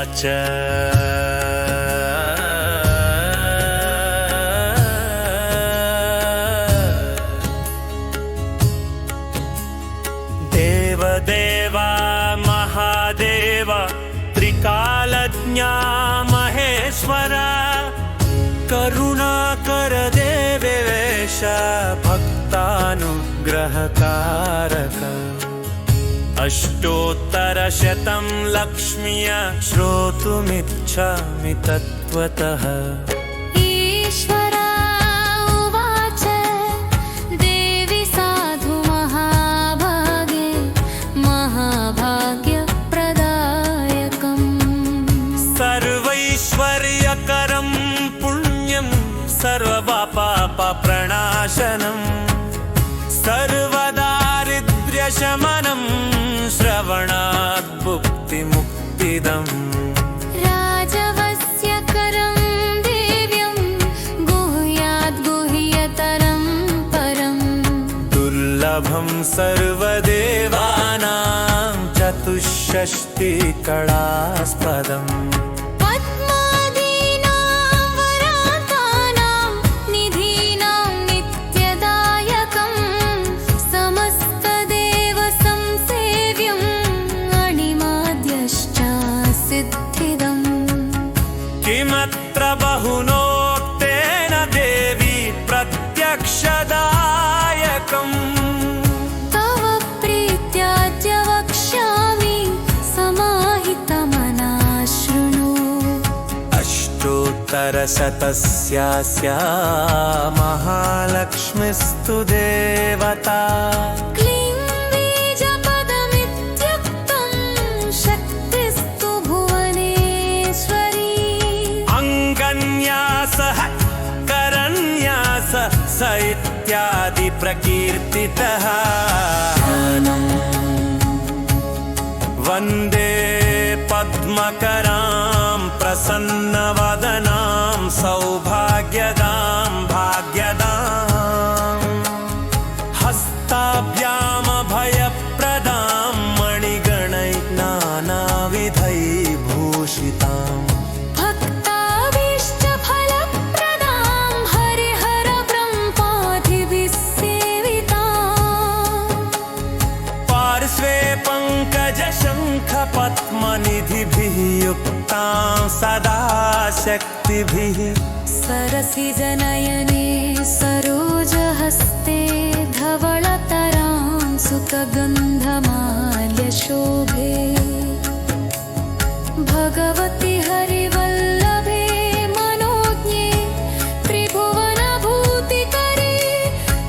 उवाच देवदेवा महादेव त्रिकालज्ञा महेश्वरा करुणाकर देवेश भक्तानुग्रहकारक अष्टोत्तरशतं लक्ष्म्या श्रोतुमिच्छामि तत्त्वतः। ईश्वरा उवाच देवि साधु महाभागे महाभाग्यप्रदायकम् सर्वैश्वर्यकरं पुण्यं सर्वपापप्रणाशनं सर्वदारिद्र्यशमनं श्रवणात् भुक्तिमुक्तिदम्। राजवस्यकरं दिव्यं गुह्याद् गुह्यतरं परम् दुर्लभं सर्वदेवानां चतुष्षष्टिकलास्पदम्। किमत्र बहुनोक्तेन देवी प्रत्यक्षदायकम् तव प्रीत्याद्य वक्ष्यामि समाहितमनः शृणु। अष्टोत्तरशतस्यास्या महालक्ष्मीस्तु देवता स इत्यादि प्रकीर्तितः। वन्दे पद्मकरां प्रसन्नवदनां सौभाग्यदां भाग्यदां हस्ताभ्यामभयप्रदां मणिगणैः नानाविधैः भूषिताम्। पद्मनिधिभिः युक्तां सदा शक्तिभिः सरसिजनयने सरोजहस्ते धवळतरां सुखगन्धमाल्यशोभे भगवति हरिवल्लभे मनोज्ञे त्रिभुवनभूतिकरे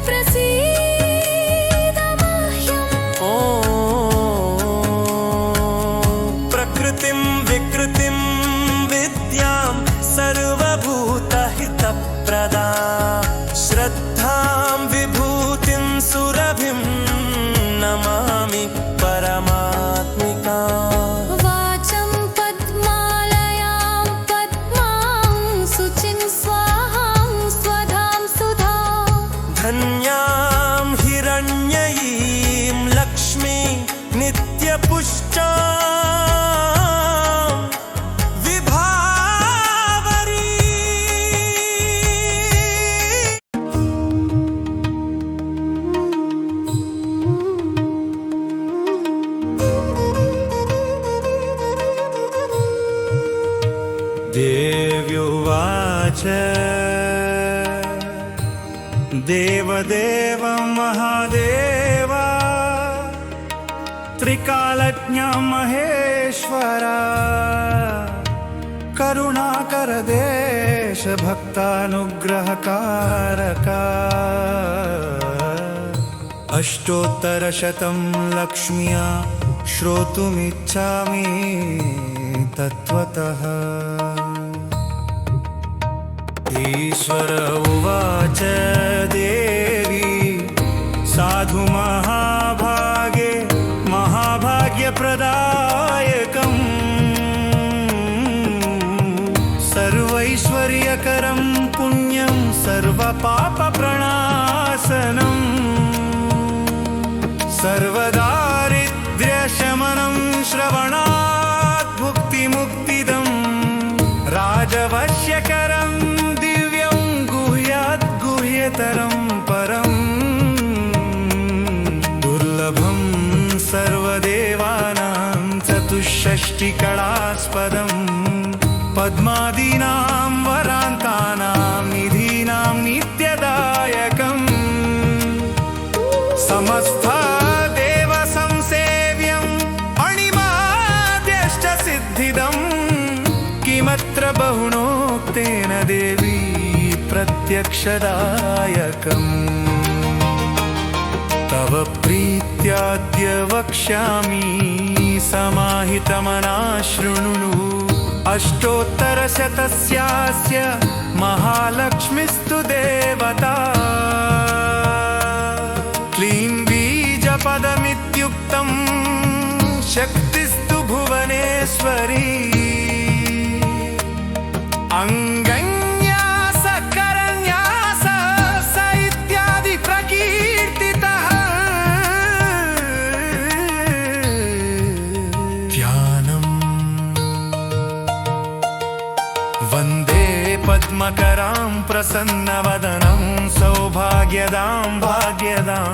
प्रसीद मह्यम्। विकृतिं विद्यां सर्वभूतहितप्रदा श्रद्धां विभूतिं सुरभिं नमामि परमात्मिकाम्। वाचं पद्मालयां पद्मां शुचिं स्वाहां स्वधां सुधा धन्यां हिरण्ययीं लक्ष्मी नित्यपुष्टा देव्युवाच देवदेव महादेव त्रिकालज्ञ महेश्वरा करुणाकर देश भक्तानुग्रहकारका अष्टोत्तरशतं लक्ष्म्या श्रोतुमिच्छामि तत्त्वतः। ईश्वर उवाच देवी साधु महाभागे महाभाग्यप्रदायकम् सर्वैश्वर्यकरं पुण्यं सर्वपापप्रणाशनम् सर्वदारिद्र्यशमनं श्रवणात् भुक्तिमुक्तिदम्। सृष्टिकलास्पदम् पद्मादीनां वरान्तानां निधीनां नित्यदायकम् समस्त देव संसेव्यम् अणिमाद्यश्च सिद्धिदम् किमत्र बहुनोक्तेन देवी प्रत्यक्षदायकम् तव प्रीत्याद्य वक्ष्यामि समाहितमना शृणु अष्टोत्तरशतस्यास्य महालक्ष्मीस्तु देवता क्लीं बीजपदमित्युक्तं शक्तिस्तु भुवनेश्वरी अंगन्यास करन्यास स इत्यादि प्रकीर्तितः ध्यानम् वन्दे पद्मकरां प्रसन्नवदनं सौभाग्यदां भाग्यदां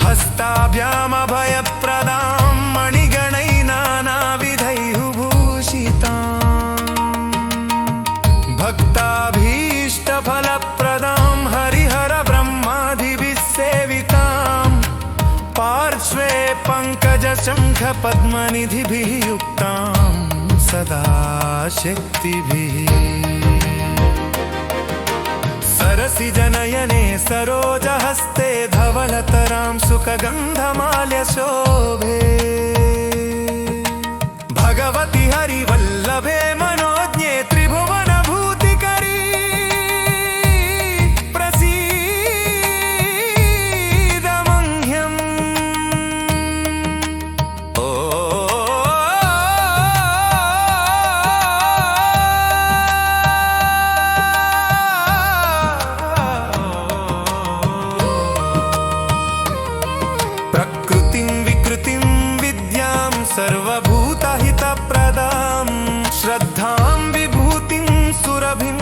हस्ताभ्यामभयप्रदां मणिगणैः नानाविधैः भूषिताम् भक्ताभीष्टफलप्रदां हरिहर ब्रह्मादिभिः सेवितां पार्श्वे पङ्कजशङ्खपद्मनिधिभिः युक्तां सदा शक्तिभिः सरसिजनयने सरोजहस्ते धवलतरां सुखगन्धमाल्यशोभे भगवति हरिवल्लभे मनोज्ञे त्रिभुवनभूतिकरी प्रसीद मह्यम् ओ प्रकृतिं विकृतिं विद्यां सर्वभूतहितप्रदां श्रद्धां विभूतिं सुरभिं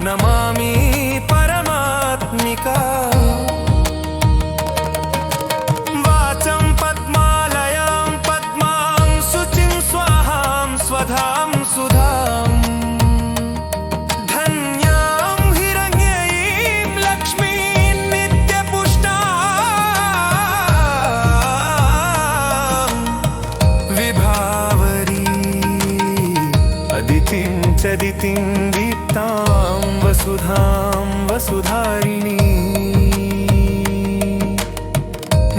नमामि परमात्मिका वाचं पद्मालयां पद्मां शुचिं स्वाहां स्वधां सुधां धन्यां हिरण्ययीं लक्ष्मीं नित्यपुष्टां विभावरी अदितिं चदितिं दीप्तां वसुधां वसुधारिणी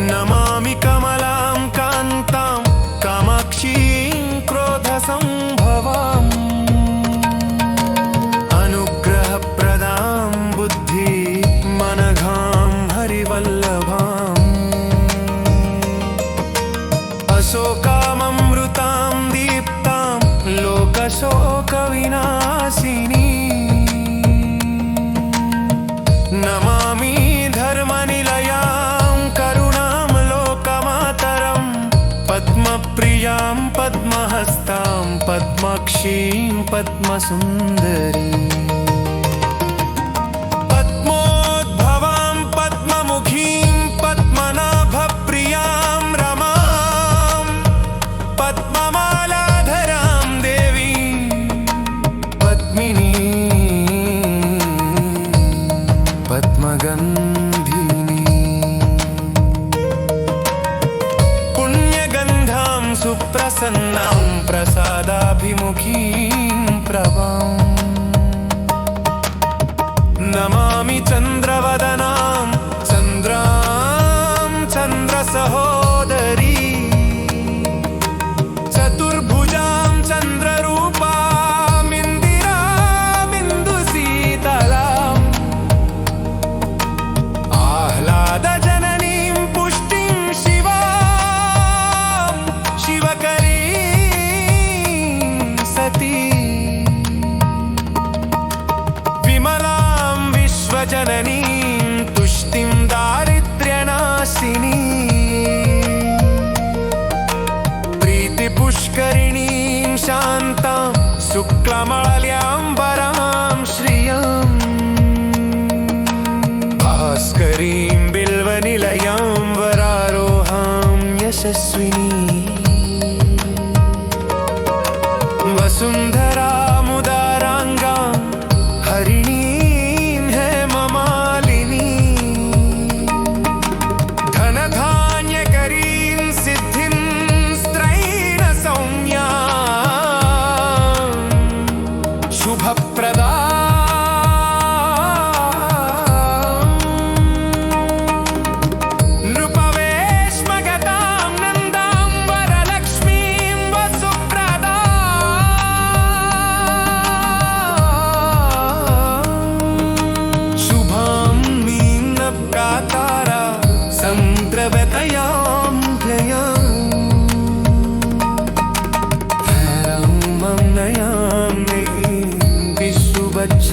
नमामि कमलां कान्तां कामाक्षीं क्रोधसम्भवाम् अनुग्रहप्रदां बुद्धि मनघां हरिवल्लभाम् अशोकाममृतां दीप्तां लोकशोकविनाशिनी नमामि धर्मनिलयां करुणां लोकमातरं पद्मप्रियां पद्महस्तां पद्माक्षीं पद्मसुन्दरीं पद्मोद्भवां पद्ममुखीं पद्मनाभप्रियां रमां पद्ममालाधरां देवीं पद्मिनीं पद्मगन्धिनी पुण्यगन्धां सुप्रसन्नां प्रसादाभिमुखीं प्रभां नमामि चन्द्रवदनां चन्द्रां चन्द्रसहोदरी चतुर्भुजां चन्द्ररूपामिन्दिरामिन्दुशीतलाम् आह्लादजननीं पुष्टिं शिवां शिवकरीं सती विमलां विश्वजननीं तुष्टिं दारिद्र्यनाशिनी प्रीतिपुष्करिणीं शान्तां शुक्लमलयाम्बरां श्रियम् भास्करीं बिल्वनिलयां वरारोहां यशस्विनी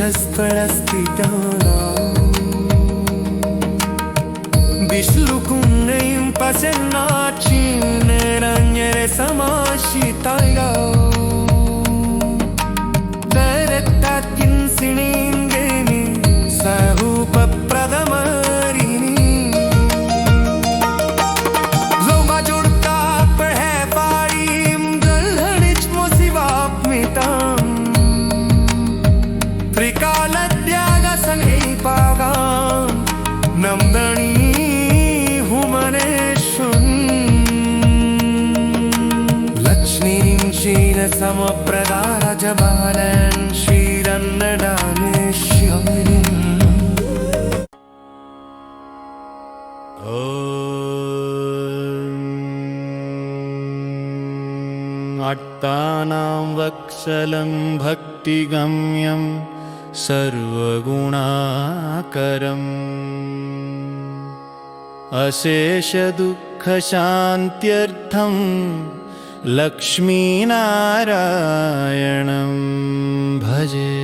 तीर्थस्थलस्थिता बिस्लुकुन्नैं पसन्नाचिन्नेरञ्जरे समाशिताया तरत्तात्किन्सिणीङ्गेनि सरूपप्रदमरिणी लोमा जुड़ता पढ़े पारीं गल्हणिच मोसिवाप्मितां त्रिकालद्यागसङ्गे पागां नम्दणी समप्रदारजबालन् श्रीरन्नदानेश्वरीम् अट्टानां वत्सलं भक्तिगम्यं सर्वगुणाकरम् अशेषदुःखशान्त्यर्थं लक्ष्मीनारायणं भजे।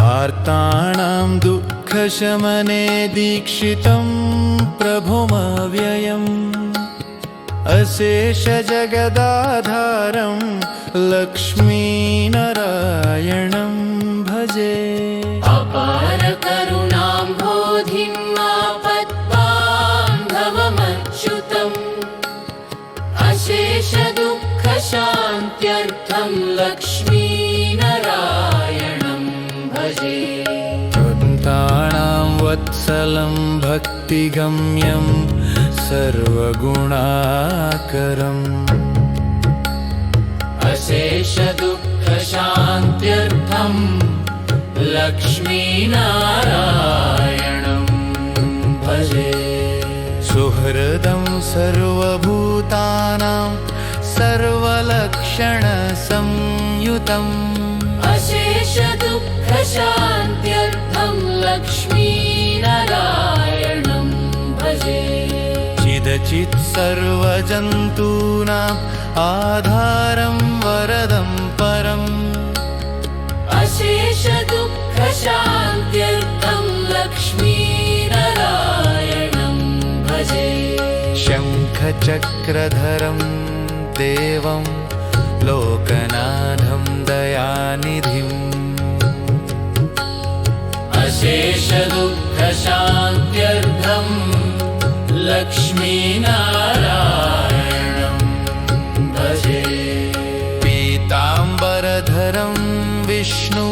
आर्ताणां दुःखशमने दीक्षितं प्रभुमव्ययम् अशेषजगदाधारं लक्ष्मीनारायणं भजे। अपारकरुणां बोधिं आपद्बान्धवमच्युतम् अशेषदुःखशान्त्यर्थं लक्ष्मीनारायणं भजे। भक्तानां वत्सलं भक्तिगम्यं सर्वगुणाकरम् अशेषदुःखशान्त्यर्थं लक्ष्मीनारायणं भजे। सुहृदं सर्वभूतानां सर्वलक्षणसंयुतम् अशेषदुःखशान्त्यर्थं लक्ष्मीनारायणं भजे। चिदचित् सर्वजन्तूनाम् आधारं वरदं परम् अशेषदुःखशान्त्यर्थं लक्ष्मीनारायणं भजे। शङ्खचक्रधरं देवं लोकनाथं दयानिधिम् अशेषदुःखशान्त्यर्थं लक्ष्मीनारायणं भजे। पीताम्बरधरं विष्णु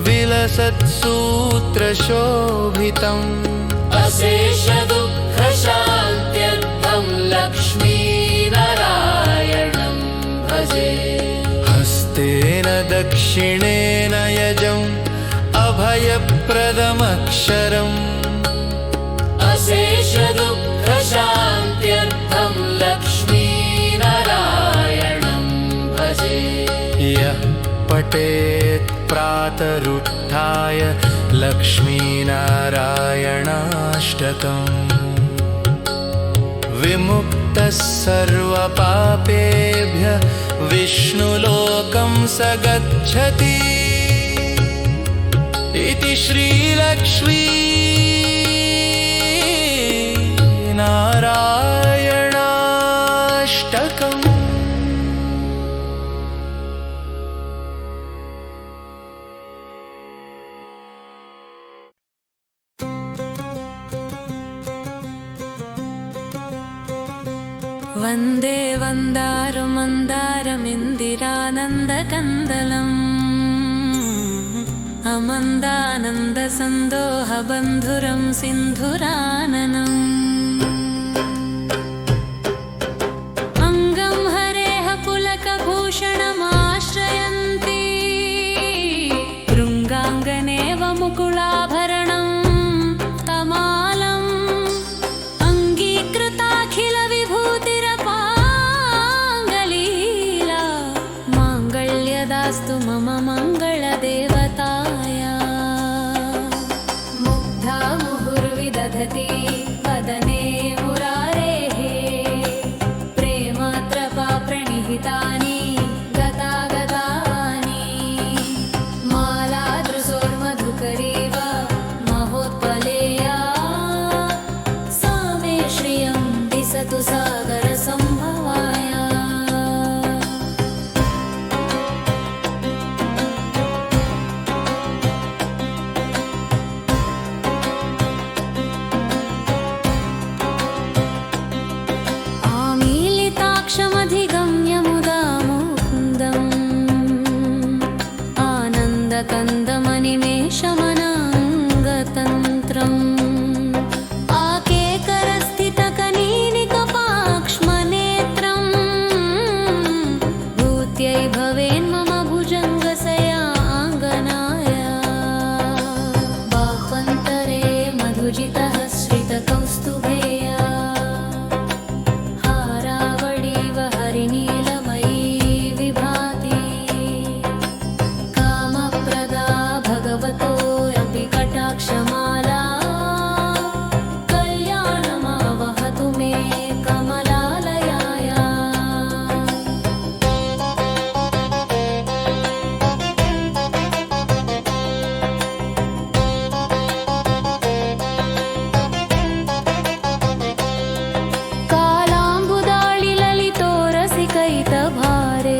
विलसत्सूत्रशोभितम् अशेषदुःखशान्त्यर्थं लक्ष्मीनारायणं भजे। हस्तेन दक्षिणेन यजम् अभयप्रदमक्षरम् अशेषदुःखशान्त्यर्थं लक्ष्मीनारायणं भजे। यः पठेत् प्रातरुत्थाय लक्ष्मीनारायणाष्टकम् विमुक्तः सर्वपापेभ्यः विष्णुलोकं स गच्छति इति श्रीलक्ष्मी नारायणाष्टकम्। वन्दे वन्दारुमन्दारमिन्दिरानन्दकन्दलम् अमन्दानन्दसन्दोहबन्धुरं सिन्धुराननम् अङ्गं हरेः पुलकभूषणमाश्रयन्ती भृङ्गाङ्गनेव मुकुलाभरणं तमालम् अङ्गीकृताखिलविभूतिरपाङ्गलीला माङ्गल्यदास्तु मम मङ्गलदेव दधति वदने मुरारेः प्रेमत्रपा प्रणिहितानि गतागतानि मालादृशोर्मधुकरीव महोत्पलेया सा मे श्रियं दिशतु सागरसम्भवाय आमीलिताक्षमधिगम्य मुदा मुकुन्दम् आनन्दकन्दमनिमेषमनाङ्गतन्त्रम् आकेकरस्थितकनीनिकपाक्ष्मनेत्रम् भूत्यै भवेन्मम भुजङ्गसयाङ्गनाय बाह्वन्तरे मधुजितः श्रितकौस्तुभेया हारावळीव हरिनीलमयी विभाति कामप्रदा भगवतोऽपि कटाक्षमाला कल्याणमावहतु मे कमलालयाय कालाम्बुदाळिललितोरसिकैतभारे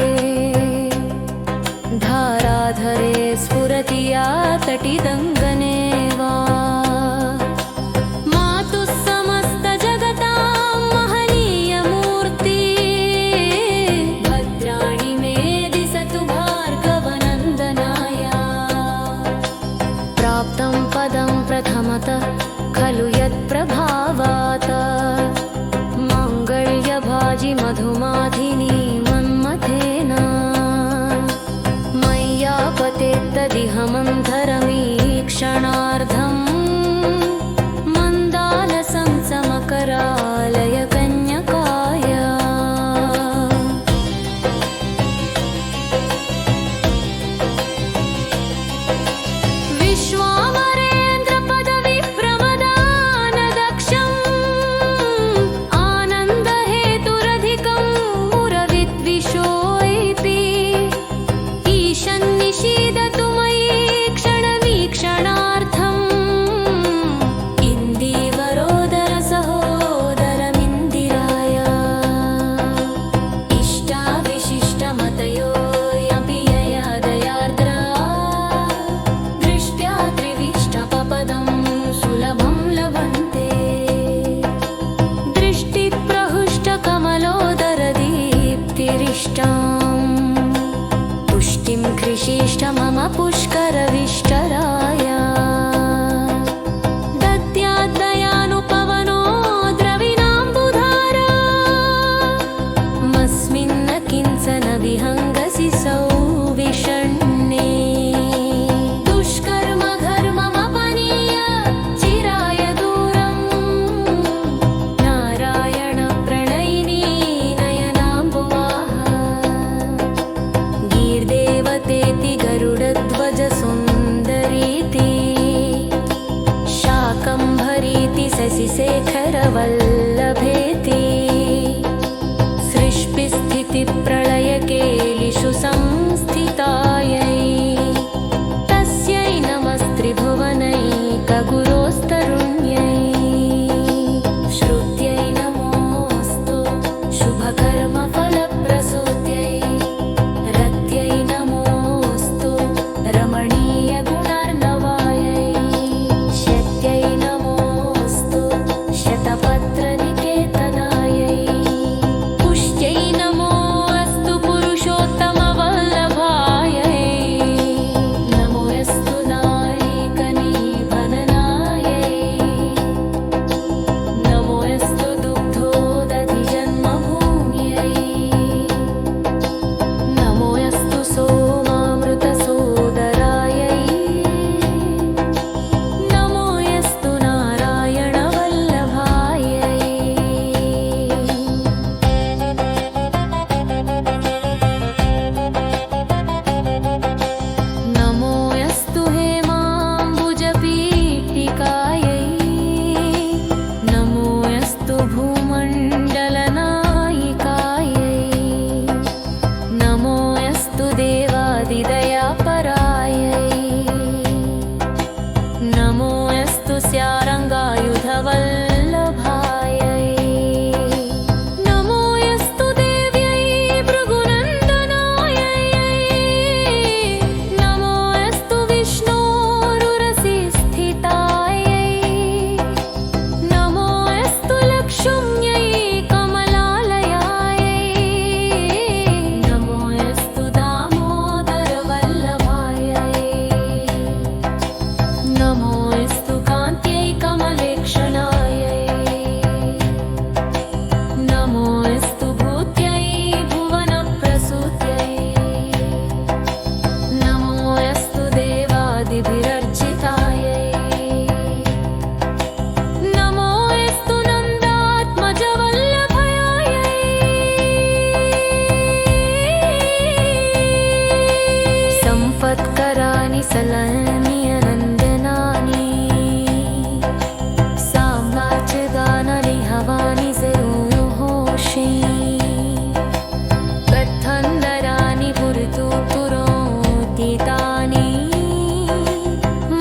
धाराधरे स्फुरति या तटिदङ्गने वा मातुः समस्तजगतां महनीयमूर्ति भद्राणि मे दिशतु भार्गवनन्दनाय प्राप्तं पदं प्रथमतः खलु यत्प्रभावात् माङ्गल्यभाजि मधुमाधिनी मन्मथेन मय्यापतेत्तदिह मन्थरमीक्षणार्धम् मन्दालसं समकरालय कन्यकाय विश्वामरेन्द्रपदविप्रमदानदक्षम् आनन्दहेतुरधिकं मुरविद्विषोऽपि ईशन्निषीदतु मयि क्षणवीक्षणार्थम् इन्दीवरोदरसहोदरमिन्दिराय इष्टाविशिष्टमतयोऽपि यया दयार्द्रा दृष्ट्या त्रिविष्टपपदं सुलभं लभन्ते दृष्टिप्रहृष्टकमलोदरदीप्तिरिष्टाम् पुष्टिं कृषिष्ट मम पुष्करविष्टराय दद्याद्दयानुपवनो द्रविणाम्बुधारा मस्मिन्न किञ्चन विहङ्गसि सौविषण्णे दुष्कर्म घर्ममपनीय चिराय दूरम् नारायणप्रणयिनी नयनाम्बुवाः गीर्देवतेति गरुडध्वजसुन्दरीति शाकम्भरीति शशिशेखरवल्लभेति सृष्टिस्थितिप्रलयकेलिषु संस्थितायै तस्यै नमस्त्रिभुवनैकगुरोस्तरुण्यै श्रुत्यै नमोऽस्तु शुभकर्मफलप्रसूत्यै रत्यै नमोऽस्तु रमणीयगुणार्णवायै शत्यै नमोऽस्तु शतपत्र धनुस्यारङ्गायुधवल्लभायै नमो यस्तु देव्यै भृगुनन्दनायै नमो यस्तु विष्णोरुरसि स्थितायै नमो यस्तु लक्ष्म्यै कमलालयायै नमो यस्तु दामोदरवल्लभायै नमो यस्तु कान्त्यै कमलेक्षणायै नमो यस्तु भूत्यै भुवनप्रसूत्यै नमो यस्तु देवादिभिरर्चितायै नमो यस्तु नन्दात्मजवल्लभायै सम्पत्कराणि सलनियनन्दनानि साम्राज्यदानानि हवानि जरूहोषि कथन्दराणि पुरतुपुरोदितानि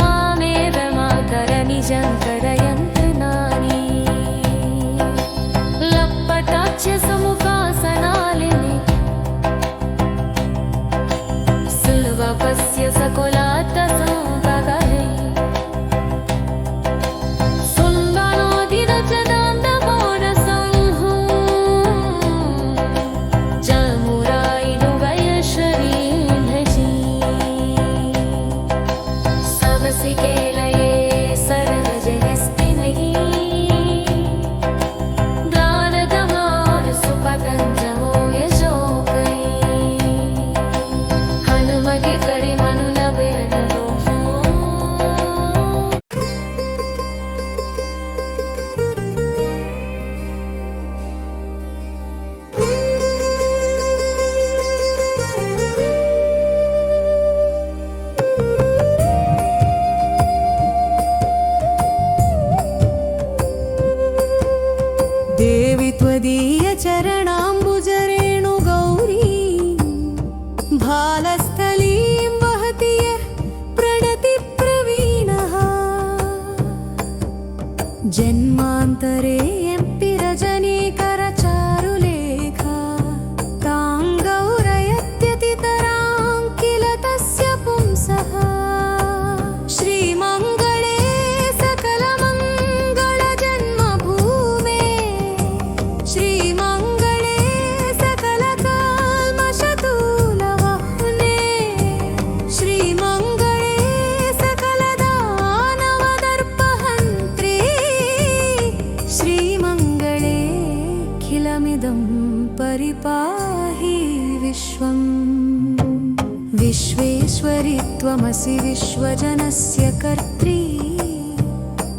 मामेव माकरनि जङ्करयन्त्रनानि लप्पटाच्य समुखासनालिनि सुलभपस्य सकुलात्तसम्पगहे सुन्दरोदिरचदान्तमोरसंहु जमुरायिनुगयशरीभजि सबसिकेलये सरलजयस्तिमिः दानगमानसुपतञ्जमो यशोकै हनुमगे करिमनुलभेदरो देवि त्वदीयचरणाम्बुजरेणु गौरी भालस्थलीं वहति यः प्रणतिप्रवीणः जन्मान्तरेऽपि रजनीकरचारुलेखा तां गौरयत्यतितरां किल तस्य पुंसः श्रीमङ्गले सकलमङ्गलजन्मभूमे श्रीमङ्गले सकलकल्मषतूलवह्ने श्रीमङ्गले सकलदानवदर्पहन्त्रे श्रीमङ्गले खिलमिदं परिपाहि विश्वम् विश्वेश्वरि त्वमसि विश्वजनस्य कर्त्री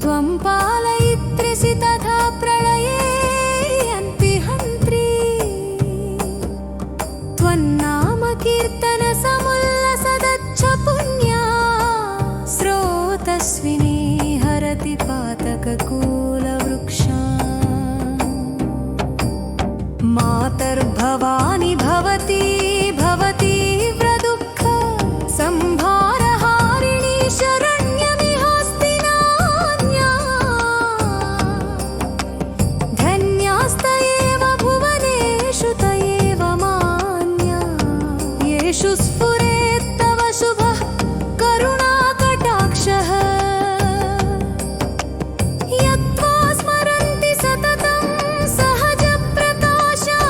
त्वं पालयित्रिसि तथा प्रलये अन्ति हन्त्री त्वन्नाम कीर्तनसमुल्लसदच्च पुण्या स्रोतस्विनी हरति पातककूलवृक्षान् मातर्भवानी भवती भवती व्रदुःख संहारहारिणी शरण्यमिहास्तिनान्या धन्यास्त एव भुवनेषु त एव मान्या येषु स्फुरेत्तव शुभः करुणाकटाक्षः यत्त्वा स्मरन्ति सततं सहजप्रकाशां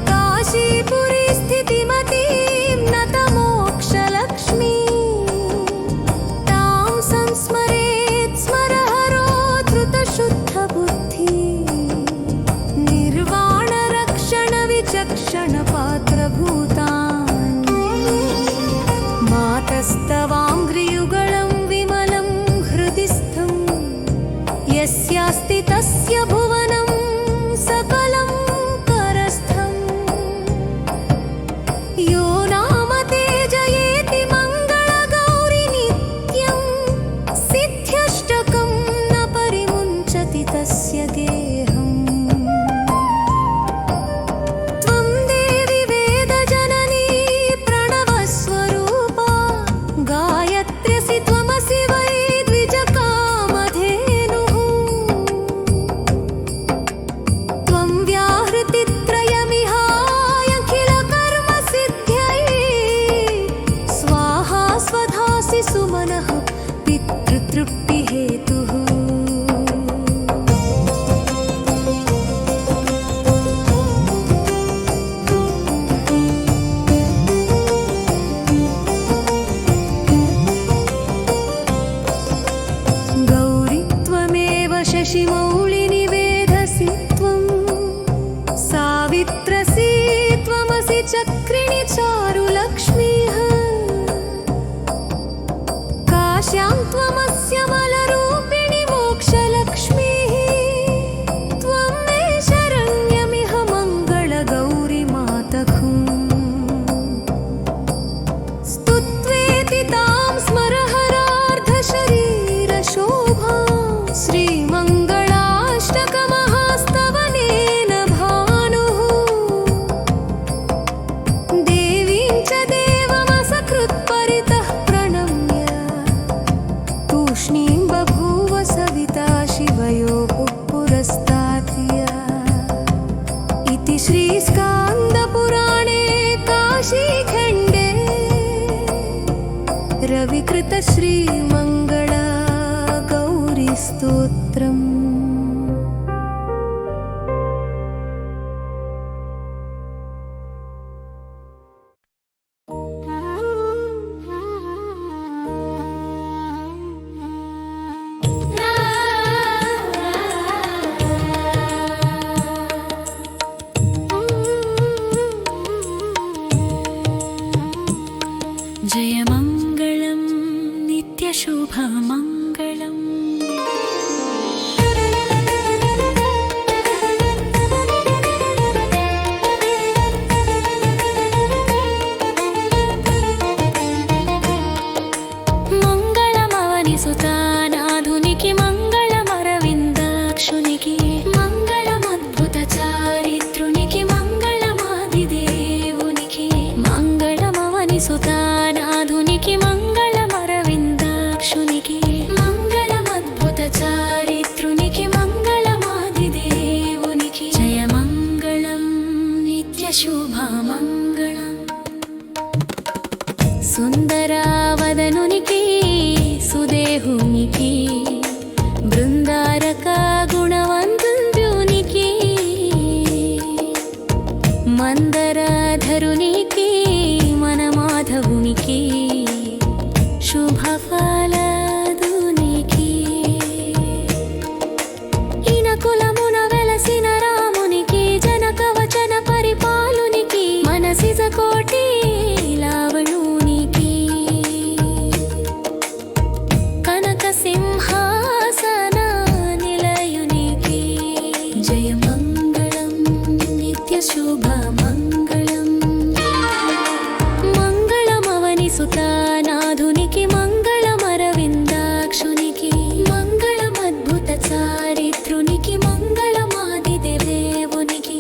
काशीपुरी स्थितिमतीं नतमोक्षलक्ष्मीं तां संस्मरेत् स्मरहरो धृतशुद्धबुद्धि निर्वाणरक्षणविचक्षणपात्रभूतान् मातस्तवाङ्घ्रियुगलं विमलं हृदि स्थं यस्यास्ति तस्य भुवनं सकलं करस्थम् यो नाम तेजयेति मङ्गलगौरि नित्यं सिद्ध्यष्टकं न परिमुञ्चति तस्य गेहम् त्वं देवि वेदजननी प्रणवस्वरूपा गायत्र्यसि त्वमसि वै द्विज शशिमौळिनि वेधसि त्वं सावित्रसि त्वमसि चक्रिणि चारुलक्ष्मीः काश्यां त्वमस्य मलरूपिणि मोक्षलक्ष्मीः त्वं मे शरण्यमिह मङ्गलगौरिमातकुम् स्तुत्वेति तां स्मरहरार्धशरीरशोभां श्रीमङ्गलाष्टकमहास्तवनेन भानुः देवीं च देवमसकृत्परितः प्रणम्य तूष्णीं बभूव सविता शिवयोः पुरस्तात्य इति श्रीस्कान्दपुराणे काशीखण्डे रविकृत श्रीमङ्गला गौरीस्तोत्रम् जयमङ्गलं नित्यशुभमङ्गलम् मङ्गलमवनिसुतानाधुनिकि मङ्गलमरविन्दाक्षुनिकि मङ्गलमद्भुतचारित्रुनिकि मङ्गलमादिदेवुनिकि मङ्गलमवनिसुतानाधुनिकि मङ्गलमरविन्दाक्षुनिकि मङ्गलमद्भुतचारित्रुनिकि मङ्गलमादिदेवुनिकि जयमङ्गलं नित्यशुभमङ्गलम् सुन्दरावदनुनिकि सुदेहुनिकि बृन्दारक गुणवन्दुनिकि मन्दराधरुनिकि मनमाधवुनिकि शुभफलदुनिकि इनकुलमुन वेलसिन रामुनिकि जनकवचन परिपालुनिकि मनसि कोटि लावणुनिकि कनकसिंहासन निलयुनिकि जयमङ्गलं नित्यशुभमङ्गलम् मङ्गलमवनिसुतानाधुनिकि मङ्गलमरविन्दाक्षुनिकि मङ्गलमद्भुतचारित्रुनिकि मङ्गलमादिदेवुनिकि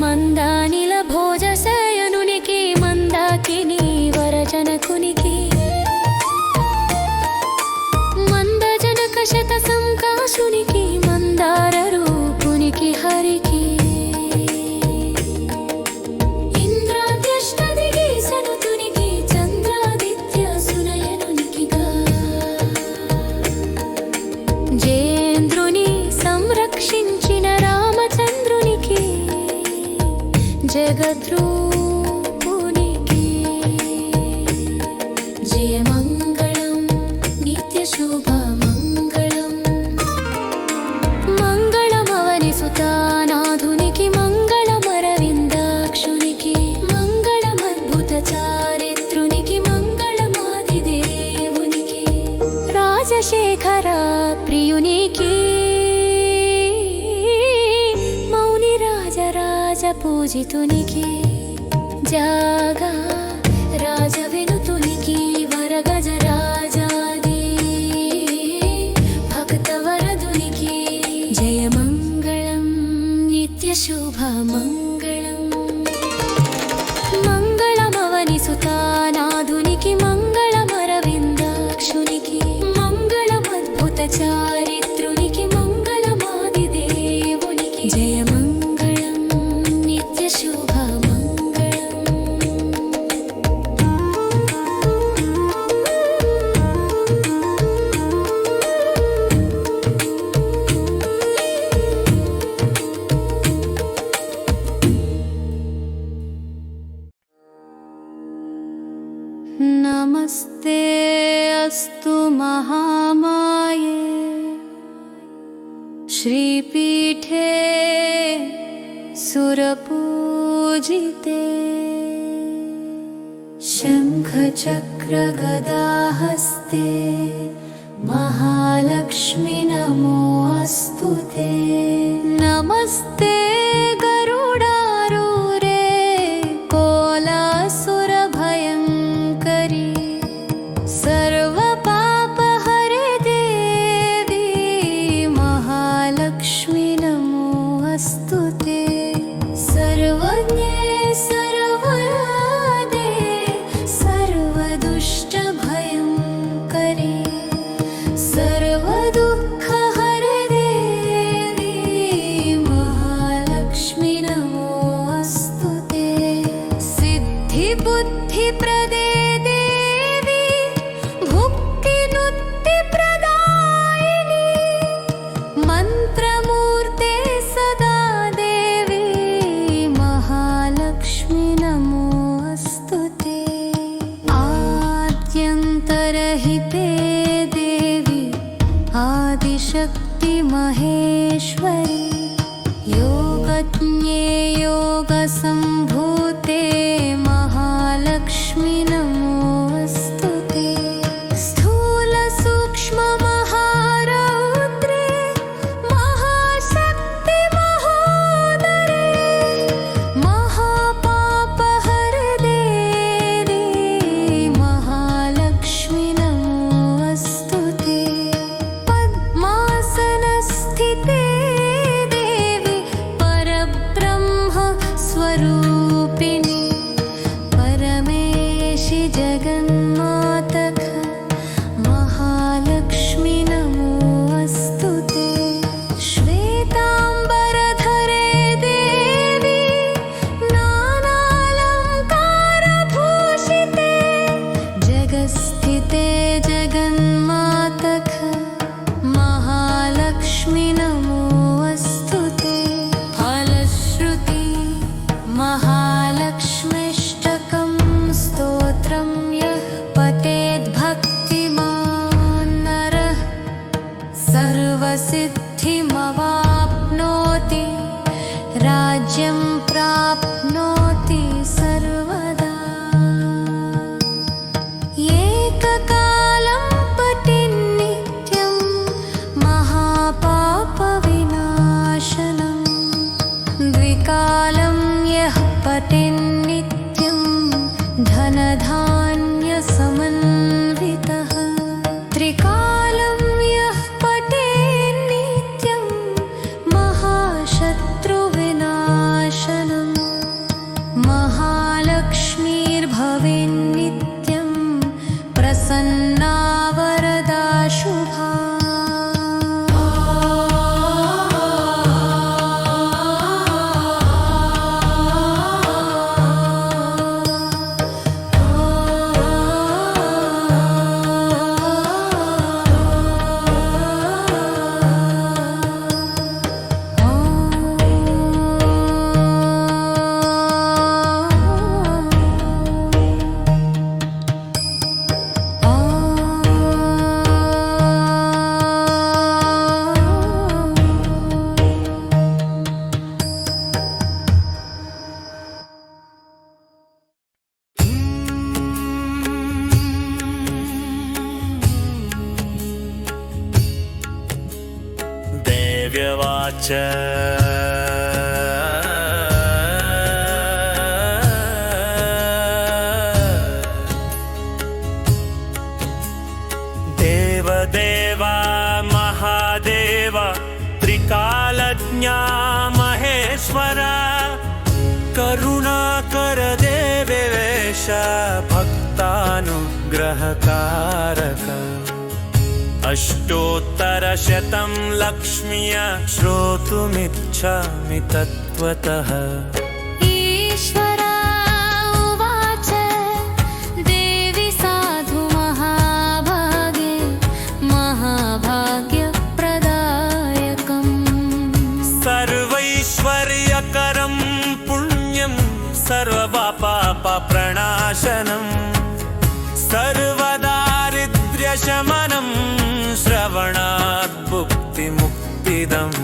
మందానిల భోజశయనునికి మందాకిని వరజనకునికి మందజనక శత సంకాసునికి మందార రూపునికి హరికి ఇంద్రాద్యష్టదిగి సనుతునికి చంద్రాదిత్య సునయనునికిగా జయేంద్రుని సంరక్షించిన రామచంద్రునికి जगद्रूपुनिकि जयमङ्गलं नित्यशुभमङ्गलम् मङ्गलमवनिसुतानाधुनिकि मङ्गलमरविन्दाक्षुनिकि मङ्गलमद्भुतचारित्रुनिकि मङ्गलमादिदेवुनिकि राजशेखर प्रियुनिकि पूजितुनिकि जागा राजविनुतुनिकि वरगजराजादि भक्तवरदुनिकि जयमङ्गलं नित्यशुभमङ्गलम् मङ्गलमवनिसुतानाधुनिकि मङ्गलमरविन्दाक्षुनिकि मङ्गलमद्भुतचारित्रुनिकि मङ्गलमादिदेवुनिकि जयमङ्गलं नित्यशुभमङ्गलम् नमस्ते अस्तु महामाये श्रीपीठे सुरपूजिते शङ्खचक्रगदाहस्ते महालक्ष्मी नमोऽस्तु ते नमस्ते गरुडारूढे कोलासुरभयङ्करी सर्वपापहरे देवी महालक्ष्मी नमोऽस्तु ते सर्वज्ञे सर्वराधे सर्वदुष्टभयङ्करी सर्वदुःखहरे देवी महालक्ष्मी नमोऽस्तु ते सिद्धिबुद्धिप्रदे देवी भुक्तिनुक्तिप्रदायिनी मन्त्रमूर्ते सदा देवी महालक्ष्मी नमोऽस्तु ते आद्यन्तरहिते देवी आदिशक्ति महेश्वरी योगज्ञे योगसम्भूते महालक्ष्मी नमोऽस्तु ते स्थूलसूक्ष्ममहारौद्रे महाशक्ति महोदरे महापापहरे देवी महालक्ष्मी नमोऽस्तु ते पद्मासनस्थिते देवी परब्रह्म स्वरूपिणी परमेशि जगन्मातः महालक्ष्मी नमोऽस्तु ते श्वेताम्बरधरे देवी नानालङ्कारभूषिते जगस्थिते जगन्मातः महालक्ष्मी नमोऽस्तु ते फलश्रुति महालक्ष्मीष्टकं स्तोत्रं यः पठेद्भक्तिमान् नरः सर्वसिद्धिमवाप्नोति राज्यं प्राप्नोति सर्वदा एककालं पठेन्नित्यं महापापविनाशनं द्विकालं यः पठेन्नित्यं धनधान्यसमन्वितः त्रिकालं यः पठेन्नित्यं महाशत्रुविनाशनं महालक्ष्मीर्भवेन्नित्यं प्रसन्ना वरदा शुभा देव्यवाच देवदेवा महादेव त्रिकालज्ञा महेश्वरा करुणाकर देवेश भक्तानुग्रहकारक अष्टोत्तरशतं लक्ष्म्य श्रोतुमिच्छामि तत्त्वतः ईश्वरा उवाच देवी साधु महाभागे महाभाग्यप्रदायकम् सर्वैश्वर्यकरं पुण्यं सर्वपापप्रणाशनं सर्वदारिद्र्यशमनं श्रवणात् भुक्तिमुक्तिदम्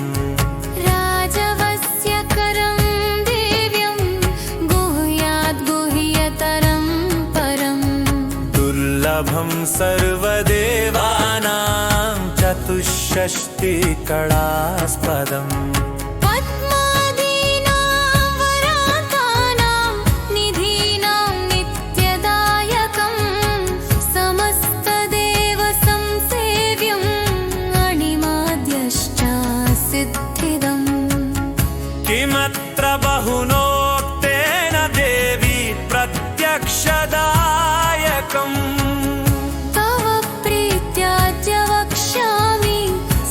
राजवस्यकरं देव्यं गुह्याद् गुह्यतरं परम् दुर्लभं सर्वदेवानां चतुष्षष्टिकलास्पदम् पद्मादीनां वराकानां निधीनां नित्यदायकं समस्तदेवसंसेव्यम् अणिमाद्यश्च सिद्धिदम् किमत्र बहुनोक्तेन देवी प्रत्यक्षदायकम् तव प्रीत्याद्य वक्ष्यामि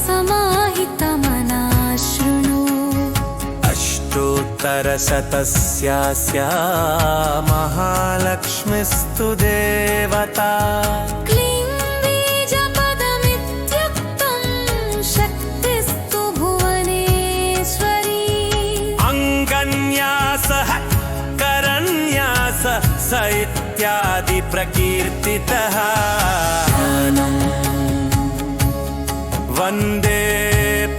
समाहितमनः शृणु अष्टोत्तरशतस्यास्या महालक्ष्मीस्तु देवता क्लीं बीजपदमित्युक्तं शक्तिस्तु भुवनेश्वरी अङ्गन्यासः करन्यास स इत्यादि प्रकीर्तितः वन्दे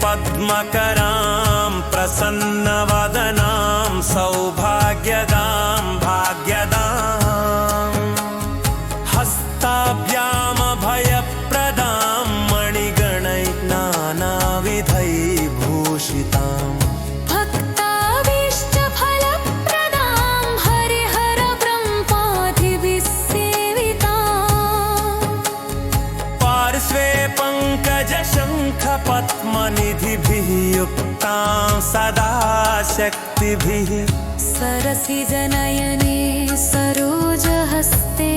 पद्मकरां प्रसन्नवदनां सौभाग्यदां भाग्यदां हस्ताभ्यामभयप्रदां मणिगणैः नानाविधैः भूषिताम् भक्ताभीष्ट फलप्रदां हरिहरब्रह्मादिभिः सेविताम् पार्श्वे पङ्कजशङ्खपद्मनिधिभिः युक्तां सदा शक्तिभिः सरसिजनयने सरोजहस्ते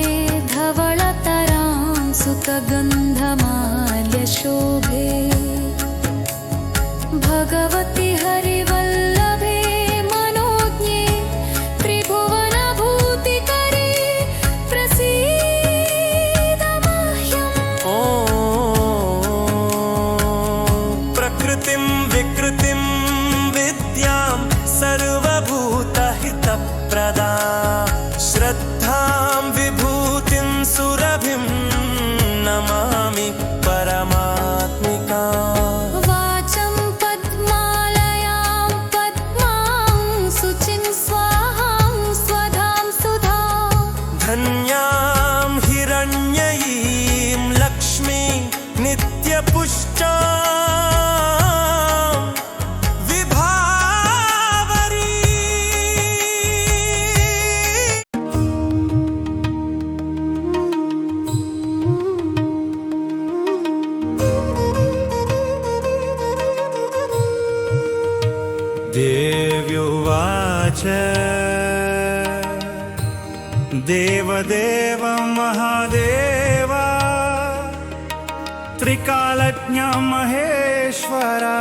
धवळतरां सुतगन्धमाल्यशोभे भगवति हरिवल्लभे मनोज्ञे त्रिभुवनभूतिकरे प्रसीद मह्यम् ॐ प्रकृतिं विकृतिं विद्यां सर्वभूतहितप्रदा श्रद्धां विभूतिं सुरभिं नमामि परमात्मिकाम् वाचं पद्मालयां पद्मां शुचिं स्वाहां स्वधां सुधां धन्यां हिरण्ययीं लक्ष्मी नित्यपुष्टां विभावरी देव्युवाच देवदेव महादेवा त्रिकालज्ञ महेश्वरा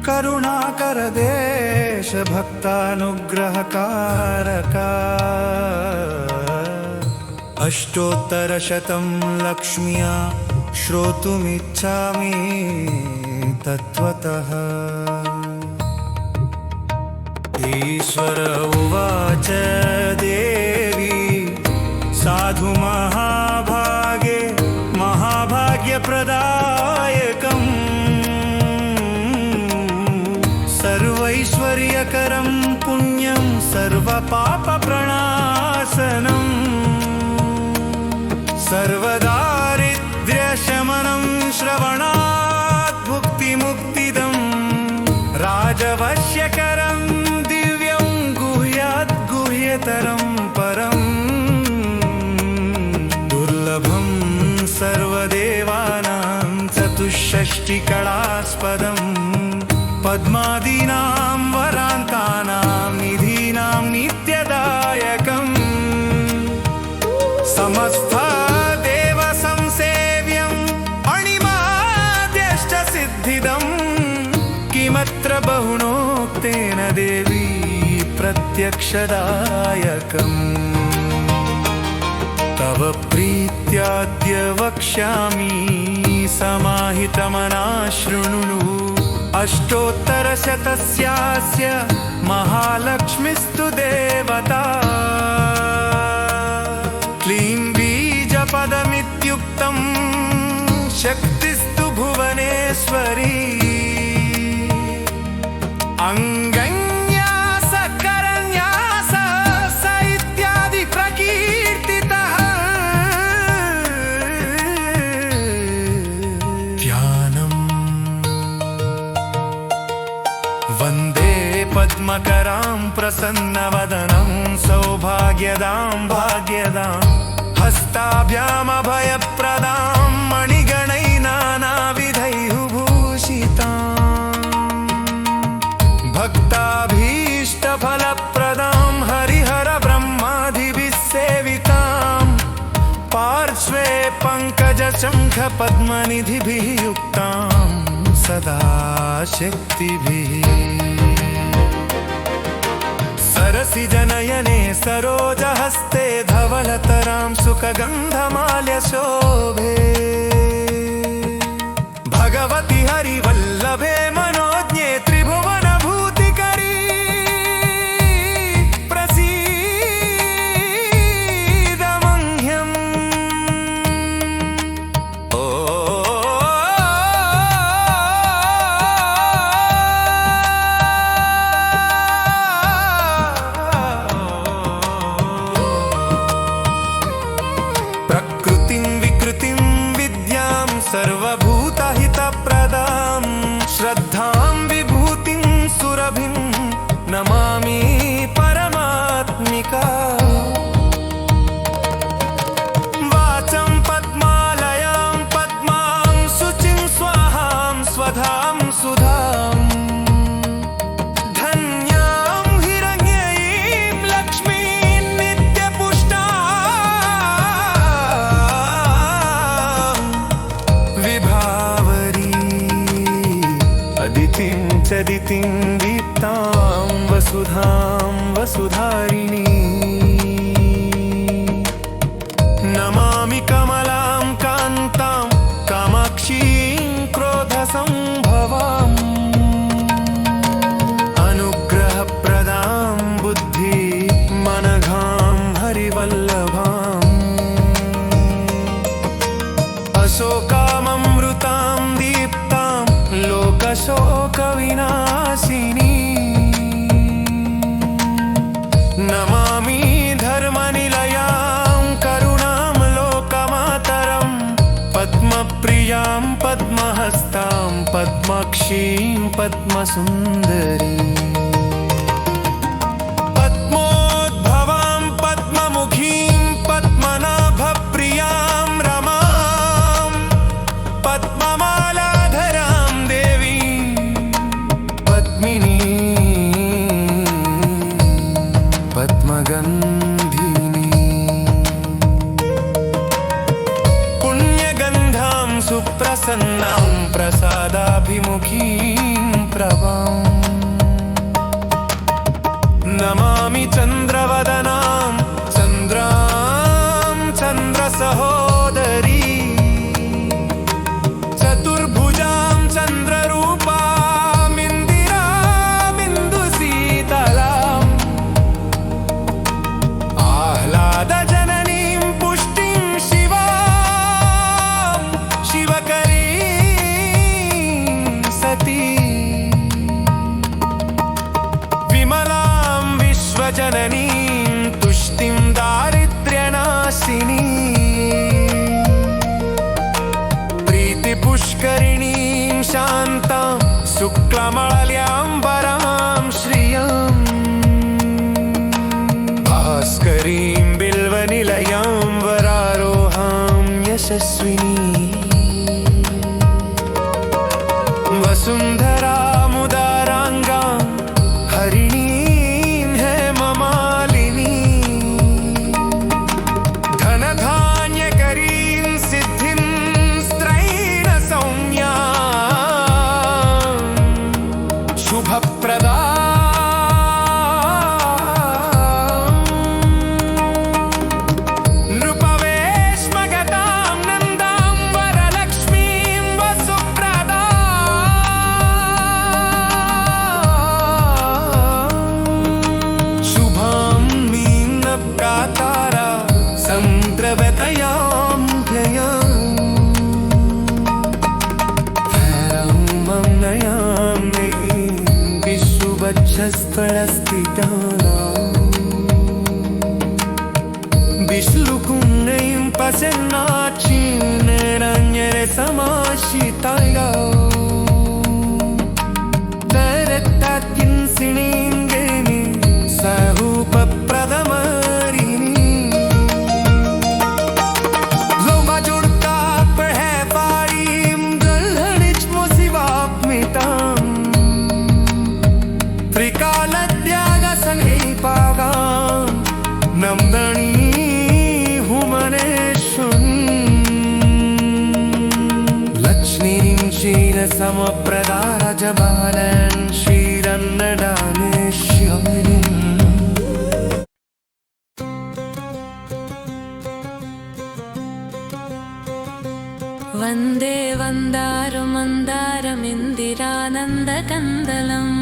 करुणाकर देश भक्तानुग्रहकारका अष्टोत्तरशतं लक्ष्म्या श्रोतुमिच्छामि तत्त्वतः ईश्वर उवाच देवी साधु महाभागे महाभाग्यप्रदायकम् सर्वैश्वर्यकरं पुण्यं सर्वपापप्रणाशनम् सर्वदारिद्र्यशमनं श्रवणात् भुक्तिमुक्तिदम् राजवश्यकरं दिव्यं गुह्यात् गुह्यतरं परम् दुर्लभं सर्वदेवानां चतुष्षष्टिकलास्पदम् पद्मादीनां वरान्तानां निधीनां नित्यदायकम् समस्त देवसंसेव्यम् अणिमाद्यश्च सिद्धिदम् किमत्र बहुनोक्तेन देवी प्रत्यक्षदायकम् तव प्रीत्याद्य वक्ष्यामि समाहितमना शृणु अष्टोत्तरशतस्यास्य महालक्ष्मीस्तु देवता क्लीं शक्तिस्तु भुवनेश्वरी अंगन्यास करन्यास स इत्यादि प्रकीर्तितः ध्यानम् वन्दे पद्मकरां प्रसन्नवदनं सौभाग्यदां भाग्यदां हस्ताभ्यामभयप्रदां मणिगणैः नानाविधैः भूषिताम् भक्ताभीष्टफलप्रदां हरिहरब्रह्मादिभिः सेवितां पार्श्वे पङ्कजशङ्खपद्मनिधिभिः युक्तां सदा शक्तिभिः सरसिजनयने सरोजहस्ते धवलतरां सुखगन्धमाल्यशोभे भगवति हरिवल्लभे मनोज्ञे त्रिभुवनभूतिकरी प्रसीद मह्यम् ओ प्रकृतिं विकृतिं विद्यां सर्वभूतहितप्रदां श्रद्धां विभूतिं सुरभिं नमामि परमात्मिका वाचं पद्मालयां पद्मां शुचिं स्वाहां स्वधां सुधाम् धन्यां हिरण्ययीं लक्ष्मीं नित्यपुष्टां विभावरी अदितिं चदितिं दीप्तां वसुधां वसुधारिणी नमामि कमलां कान्तां कामाक्षीं क्रोधसम्भवाम् अनुग्रहप्रदां बुद्धि मनघां हरिवल्लभाम् अशोकाममृतां दीप्तां लोकशोकविनाशिनी नमामि धर्मनिलयां करुणां लोकमातरं पद्मप्रियां पद्महस्तां पद्माक्षीं पद्मसुन्दरी पद्मोद्भवां पद्ममुखीं पद्मनाभप्रियां रमां पद्ममालाधरां देवीं पद्मिनीं पद्मगन्धिनी पुण्यगन्धां सुप्रसन्नां प्रसादाभिमुखीं प्रभां नमामि चन्द्रवदनां चन्द्रां चन्द्रसहोदरी चतुर्भुजां चन्द्ररूपामिन्दिरामिन्दुशीतलाम् आह्लादजननीं पुष्टिं शिवां शिवकरीं सती विमलां विश्वजननीं तुष्टिं दारिद्र्यनाशिनी प्रीतिपुष्करिणीं शान्तां शुक्लमलयाम्बरां श्रियम् भास्करीं बिल्वनिलयां वरारोहां यशस्विनी वसुन्धरामुदाराङ्गां हरिणीं हेममालिनी धनधान्यकरीं सिद्धिं स्त्रैणसौम्यां शुभप्रदा नृपवेश्मगतां नन्दां वक्षस्थलस्थितानाम् Bislucunneim pasenacine ragnere samascitaio Verettatin siningeni sahupa pradamarini Lomba judta per hai parim dalhanich mosivapmitam Trikaladyaga sanhipagam Namdani समप्रदारजबालन् श्रीरन्नडानेश्वरिम् वन्दे वन्दारुमन्दारमिन्दिरानन्दकन्दलम्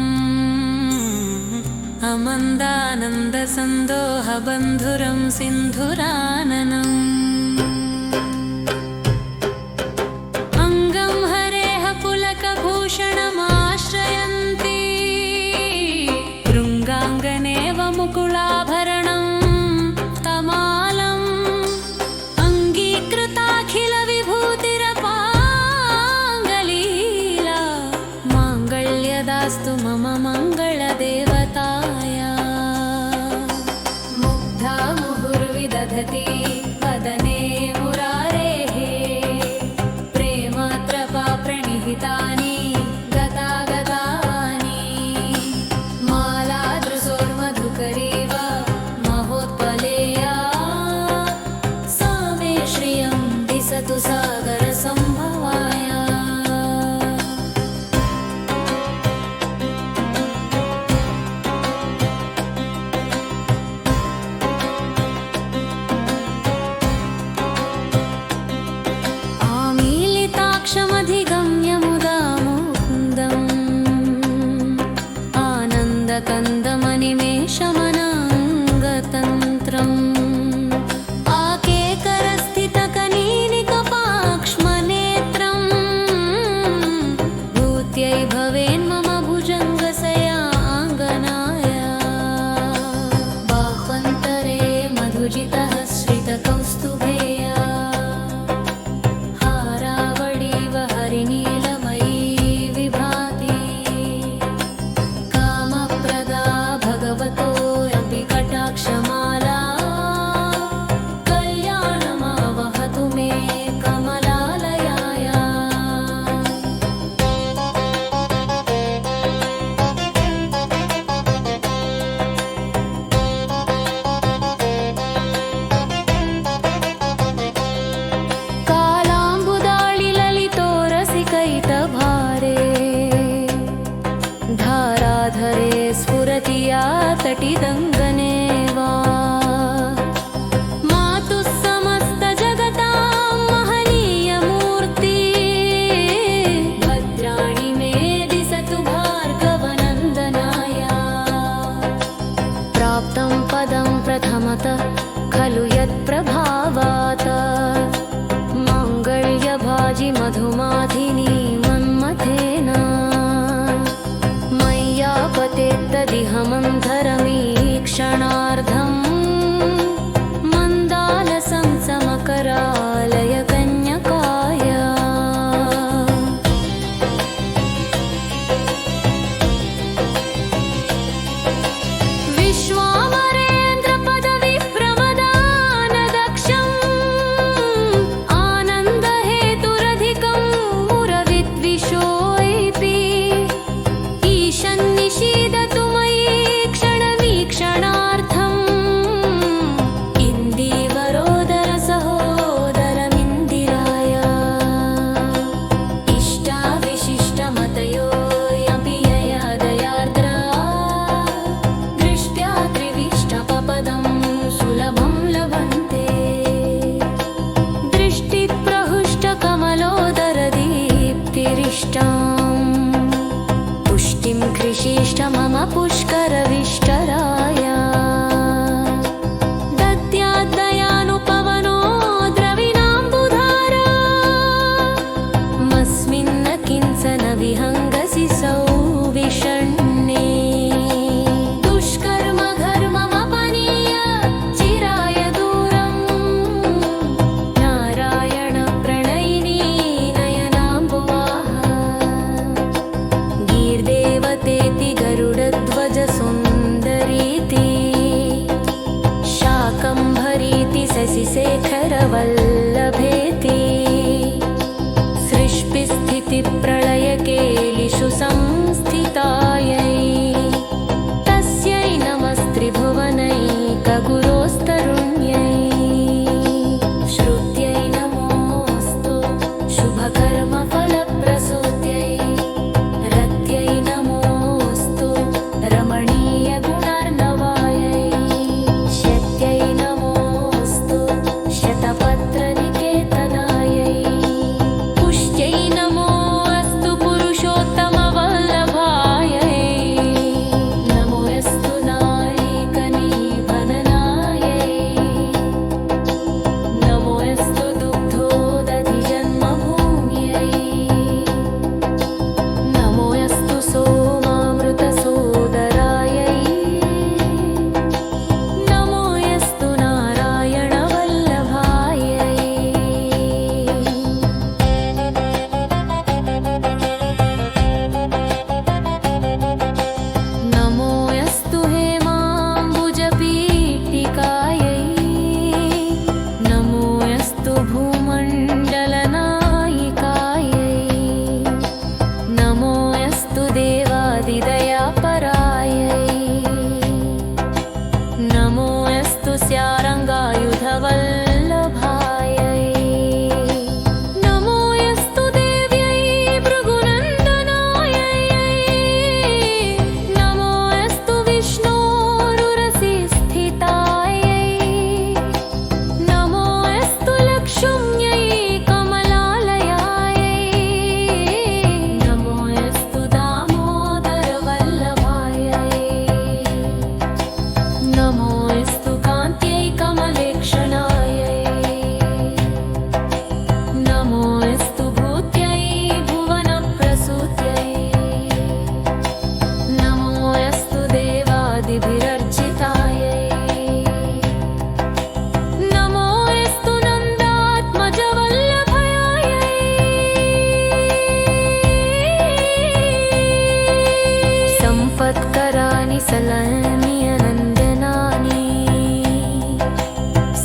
अमन्दानन्दसन्दोहबन्धुरं सिन्धुराननम् भूषणमाश्रयन्ति भृङ्गाङ्गनेव मुकुलाभरणं तमालम् अङ्गीकृताखिलविभूतिरपाङ्गलीला माङ्गल्यदास्तु मम मङ्गलदेवताया मुग्धा मुहुर्विदधति वदने मुरारेः प्रेमत्रपा प्रणिहितानि सागर संभवाया आमीलिताक्षमधिगम्य मुदा मुकुन्दम् आनन्दकन्दमनिमेषमनाङ्गतन्त्रम् भवेन्मम भुजङ्गसयाङ्गनाया बाह्वन्तरे मधुजितः श्रितकौस्तुभेया हारावळीव हरिनीलमयी विभाति कामप्रदा भगवतोऽपि कटाक्षमाला कल्याणमावहतु मे कमलालयाया धाराधरे स्फुरति या तटिदङ्गने वा मातुः समस्तजगतां महनीयमूर्ति भद्राणि मे दिशतु भार्गवनन्दनाया प्राप्तं पदं प्रथमतः खलु यत्प्रभावात् माङ्गल्यभाजि मधुमाधिनी मन्मथेन मय्यापतेत्तदिहमन्धरमीक्षणार्धम् मन्दालसं समकरालय कन्यकाय विश्वामरेन्द्रपदविप्रमदानदक्ष वल्लभेति सृष्टिस्थितिप्रलयकेलिषु संस्थितायै तस्यै नमस्त्रिभुवनैकगुरोस्तरुण्यै श्रुत्यै नमोऽस्तु शुभकर्मफलप्रसूत्यै रत्यै नमोऽस्तु रमणीयगुणार्णवायै शत्यै नमोऽस्तु शतपत्रनिकेतनायै पुष्ट्यै नमोऽस्तु पुरुषोत्तमवल्लभायै नमोऽस्तु नायकनिबन्धनायै नमोऽस्तु दुग्धोदधिजन्मभूम्यै नमोऽस्तु सोमामृतसोदरायै नमोऽस्तु नारायणवल्लभायै नमोऽस्तु हेमाम्बुजपीठिकायै नमोऽस्तु भूमण्डलनायिकायै नमोऽस्तु देवादिदयापरायै नमोऽस्तु स्यारङ्गायुधवल्लभायै नमोऽस्तु देव्यै भृगुनन्दनायै नमोऽस्तु विष्णोरुरसि स्थितायै नमोऽस्तु लक्ष्म्यै कमलालयायै नमोऽस्तु दामोदरवल्लभायै नमोऽस्तु कान्त्यै कमलेक्षणायै नमोऽस्तु भूत्यै भुवनप्रसूत्यै नमोऽस्तु देवादिभिरर्चितायै नमोऽस्तु नन्दात्मजवल्लभायै सम्पत्कराणि सलनियनन्दनानि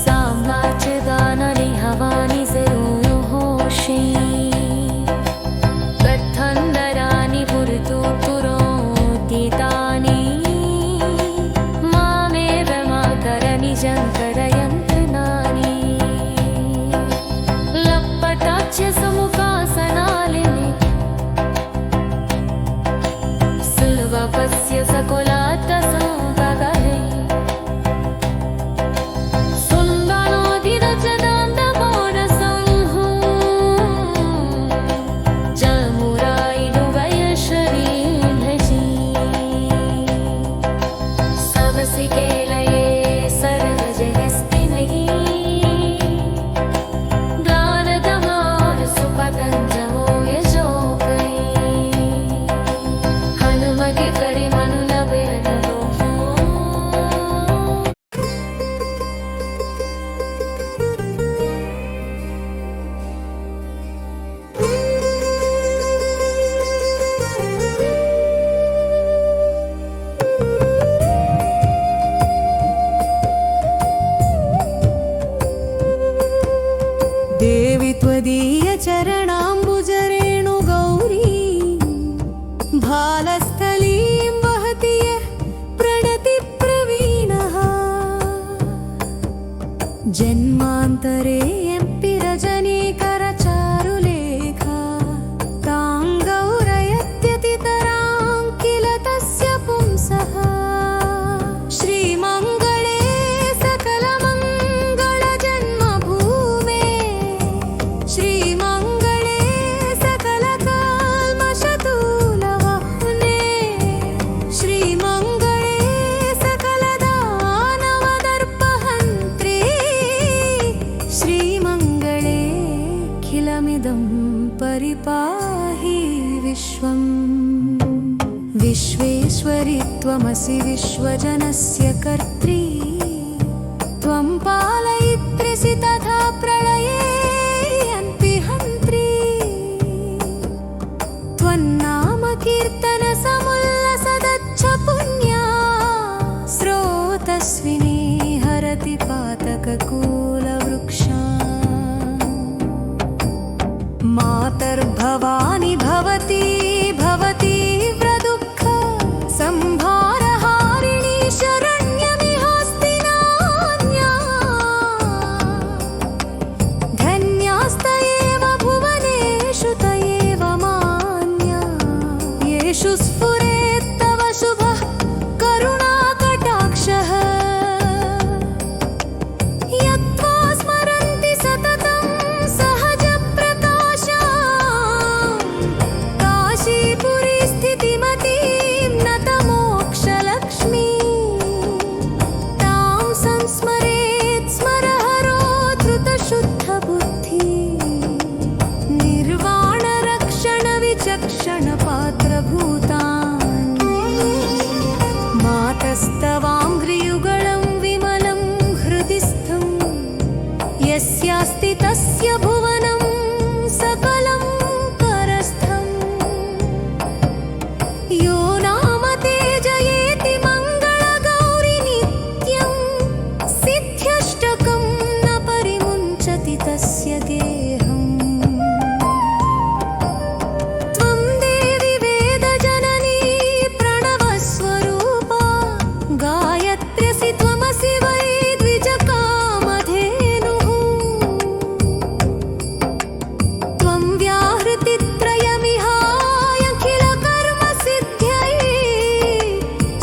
साम्राज्यदानानि हवानि जरूहोषि गद्धन्धराणि पुरतुपुरोदितानि मामेव माकरनिजङ्करयन्त्रनानि लप्पटाच्यसमुखासनालिनि सुलभपस्य सकुलात्तसंवगरै सुन्दरोदिरजदान्तमोरसंहु जमुरायिनुवयशरीभृशि सबसिकेलये सर्वजयस्तिनहि द्वारकमानसुपतञ्जमो यशोकै हनुमगे करिमनुलभेनलो देवि त्वदीयचरणाम्बुजरेणुगौरी भालस्थलीं वहति यः प्रणतिप्रवीणः जन्मान्तरेऽपि रजनीकरचारुलेखा तां गौरयत्यतितरां किल तस्य पुंसः श्रीमङ्गले सकलमङ्गलजन्मभूमे श्रीमङ्गले सकलकल्मषतूलवह्ने श्रीमङ्गले सकलदानवदर्पहन्त्रे श्रीमङ्गलेऽखिलमिदं परिपाहि विश्वम् विश्वेश्वरि त्वमसि विश्वजनस्य कर्त्री त्वं पालयित्रिसि तथा प्रलये हन्ति हन्त्री त्वन्नाम कीर्तनसमुल्लसदच्च पुण्या स्रोतस्विनी हरति पातककूलवृक्षान् हृदयस्थं यस्यास्ति तस्य भुवनं सकलं करस्थम् यो नाम तेजयेति मङ्गलगौरि नित्यं सिद्ध्यष्टकं न परिमुञ्चति तस्य गेहम् त्वं देवि वेदजननी प्रणवस्वरूपा गायत्र्यसि त्वमसि वै द्विजकामधेनुः त्वं व्याहृति त्रयमिहायखिलकर्मसिद्ध्यै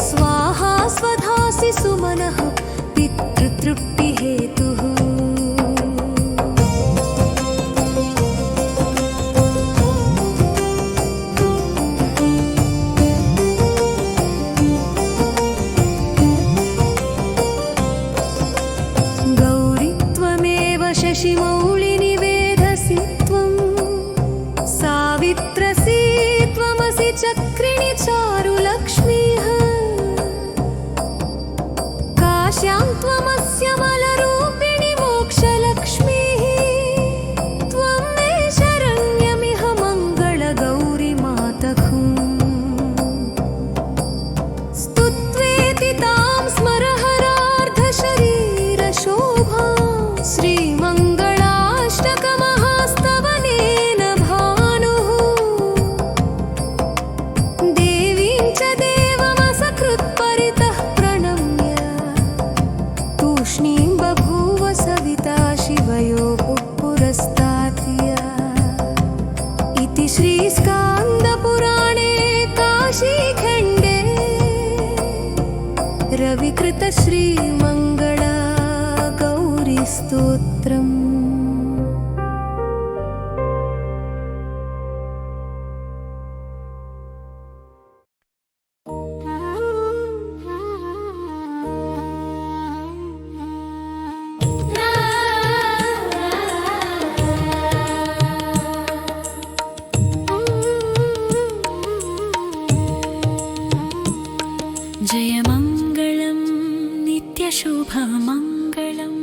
स्वाहा स्वधासि सुमनः पितृतृप्तिहेतुः गौरि त्वमेव शशिमौळिनि वेधसि त्वं सावित्रसि त्वमसि चक्रिणि चारुलक्ष्मीः काश्यां त्वमस्य मलरूपिणि मोक्षलक्ष्मीः त्वं मे शरण्यमिह मङ्गलगौरि मातः स्तुत्वेति तां स्मरहरार्धशरीरशोभा श्रीमङ्गलाष्टकमहास्तवनेन भानुः देवीं च देवमसकृत्परितः प्रणम्य तूष्णीं बभूव सविता शिवयोः पुरस्तात्या इति श्रीस्कान्दपुराणे काशीखण्डे रविकृत श्रीमङ्गला गौरीस्तोत्रम् जय मङ्गलं नित्यशुभमङ्गलम्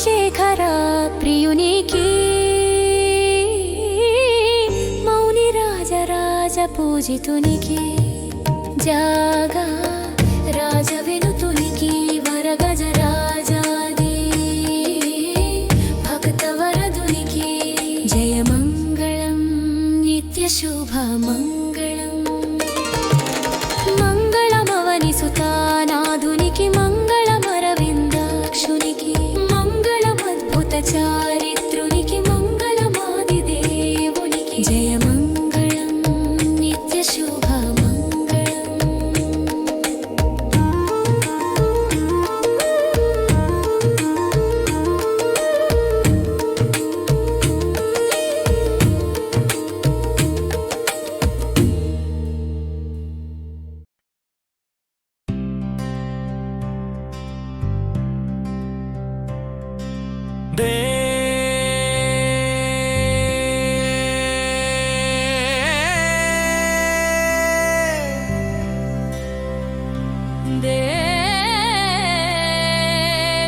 శేఖర ప్రియునికి మౌని రాజరాజ పూజితునికి జాగా రాజ వినుతునికి వరగజ రాజాది భక్త వరదునికి జయ మంగళం నిత్య శుభ మంగళం మంగళమవని సుతానాధునికి మంగళమరవిందాక్షునికి మంగళమద్భుత చారిత్రునికి మంగళమాది దేవునికి జయ మంగళం నిత్య శుభ మంగళం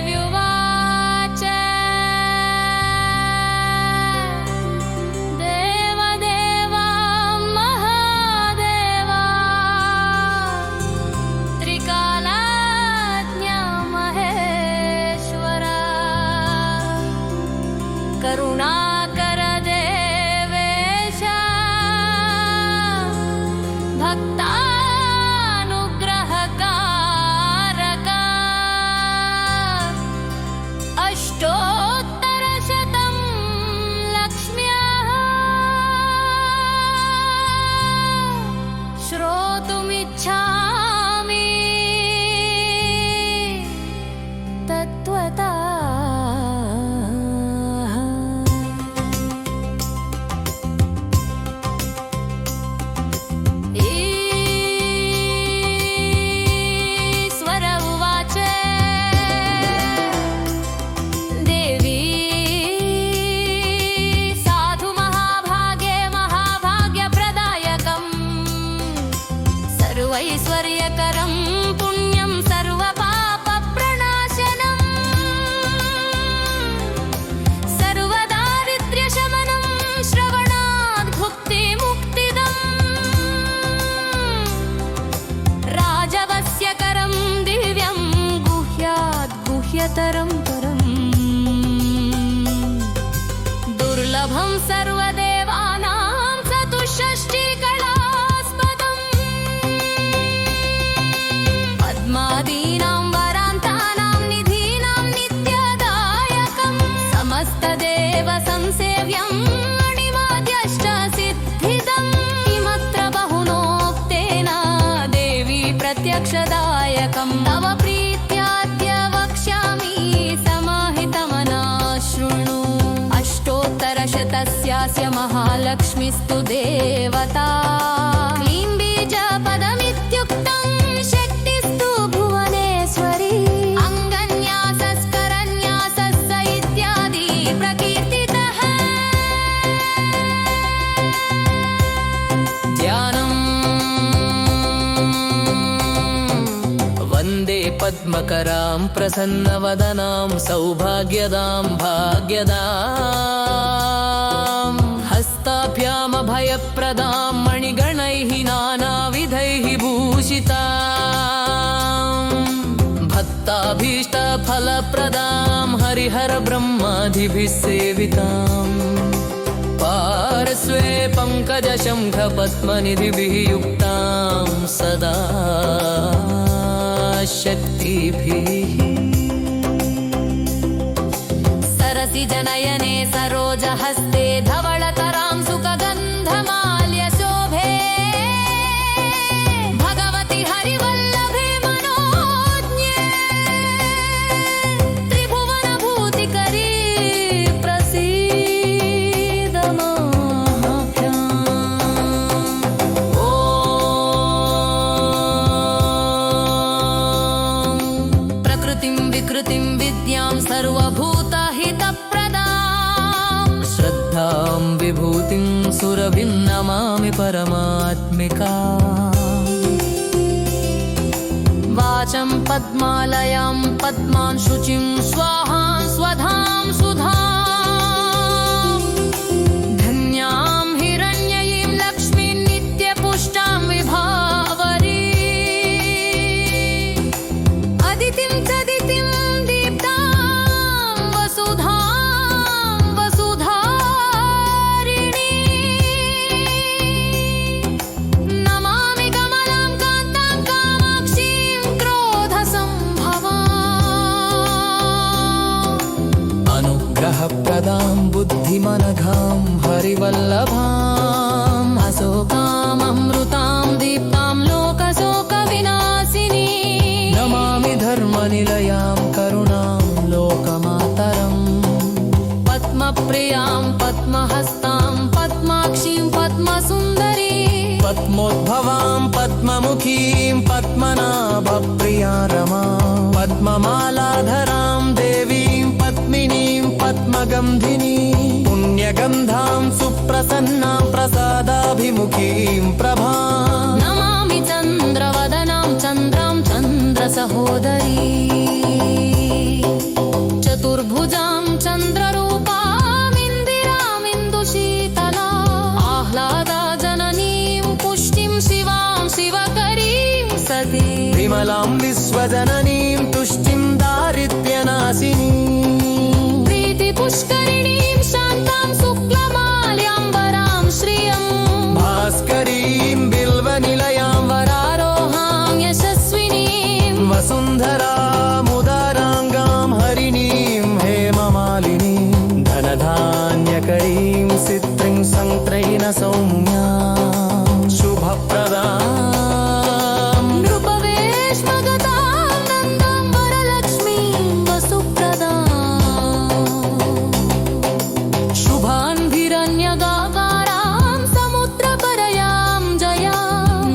देव्युवाच देवदेवा महादेवा त्रिकालाज्ञा महेश्वरा करुणाकर देवेश भक्तानुग्रहकारका अष्टोत्तरशतं लक्ष्म्याः श्रोतुमिच्छामि तत्त्वता ईश्वर उवाच देवी साधु महाभागे महाभाग्यप्रदायकम् सर्वैश्वर्यकरं पुण्यं सर्वपापप्रणाशनम् सर्वदारिद्र्यशमनं श्रवणात् भुक्तिमुक्तिदम् राजवस्यकरं दिव्यं गुह्यात् गुह्यतरं परम् दुर्लभं सर्वदेवानां चतुष्षष्टिकलास्पदम् पद्मादीनां वरान्तानां निधीनां नित्यदायकं समस्तदेव संसेव्यं मणिमाद्यष्टसिद्धिदम् किमत्र बहुनोक्तेन देवी प्रत्यक्षदायकं तव प्रीत्याद्य वक्ष्यामि समाहितमना शृणु अष्टोत्तरशतस्यास्य महालक्ष्मीस्तु देवता क्लीं बीजपदमित्युक्तं शक्तिस्तु भुवनेश्वरी अङ्गन्यासस्करन्यासस्य इत्यादि प्रकीर्तितः ध्यानम् वन्दे पद्मकरां प्रसन्नवदनां सौभाग्यदां भाग्यदां हस्ताभ्यामभयप्रदां मणिगणैः नानाविधैः भूषितां भक्ताभीष्टफलप्रदां हरिहरब्रह्मादिभिः सेवितां पार्श्वे पङ्कजशङ्खपद्मनिधिभिः युक्तां सदा शक्तिभिः सरसिजनयने सरोजहस्ते धवळतरां सुखगन्धमाल्यशोभे भगवति हरिवल्लभे मनोज्ञे त्रिभुवनभूतिकरी प्रसीद प्रकृतिं विकृतिं विद्यां सर्वभूतहितप्रदां श्रद्धां विभूतिं सुरभिं नमामि परमात्मिका वाचं पद्मालयां पद्मां शुचिं स्वाहां स्वधां सुधां धन्यां हिरण्ययीं लक्ष्मीं नित्यपुष्टां विभावरी अदितिं चदितिं दीप्तां वसुधारिणी नमामि कमलां कान्तां कामाक्षीं क्रोधसम्भवाम् अनुग्रहप्रदां बुद्धिमनघां हरिवल्लभाम् अशोकाममृतां दीप्तां लोकशोकविनाशिनी नमामि धर्मनिलयां करुणां लोकमातरम् पद्मप्रियां पद्महस्तां पद्माक्षीं पद्मसुन्दरी पद्मोद्भवां पद्ममुखीं पद्मनाभप्रिया रमा पद्ममालाधरां देवीं पद्मिनीं पद्मगन्धिनी पुण्यगन्धां सुप्रसन्नां प्रसादाभिमुखीं प्रभा नमामि चन्द्रवदनां चन्द्रां चन्द्रसहोदरी चतुर्भुजां चन्द्ररूपामिन्दिरामिन्दुशीतला आह्लादजननीं पुष्टिं शिवां शिवकरीं सती विमलां विश्वजननीं तुष्टिं दारिद्र्यनाशिनीं प्रीतिपुष्करिणीं शान्तां शुक्लमाल्याम्बरां श्रियं भास्करीं बिल्वनिलयां वरारोहां यशस्विनीं वसुन्धरामुदाराङ्गां हरिणीं हेममालिनीं धनधान्यकरीं सित्रीं सङ्त्रैन सौम्यां शुभप्रदां नृपवेश्मगतां नन्दां वरलक्ष्मीं वसुप्रदां शुभान्भिरन्यगाकारां समुद्रपरयां जयां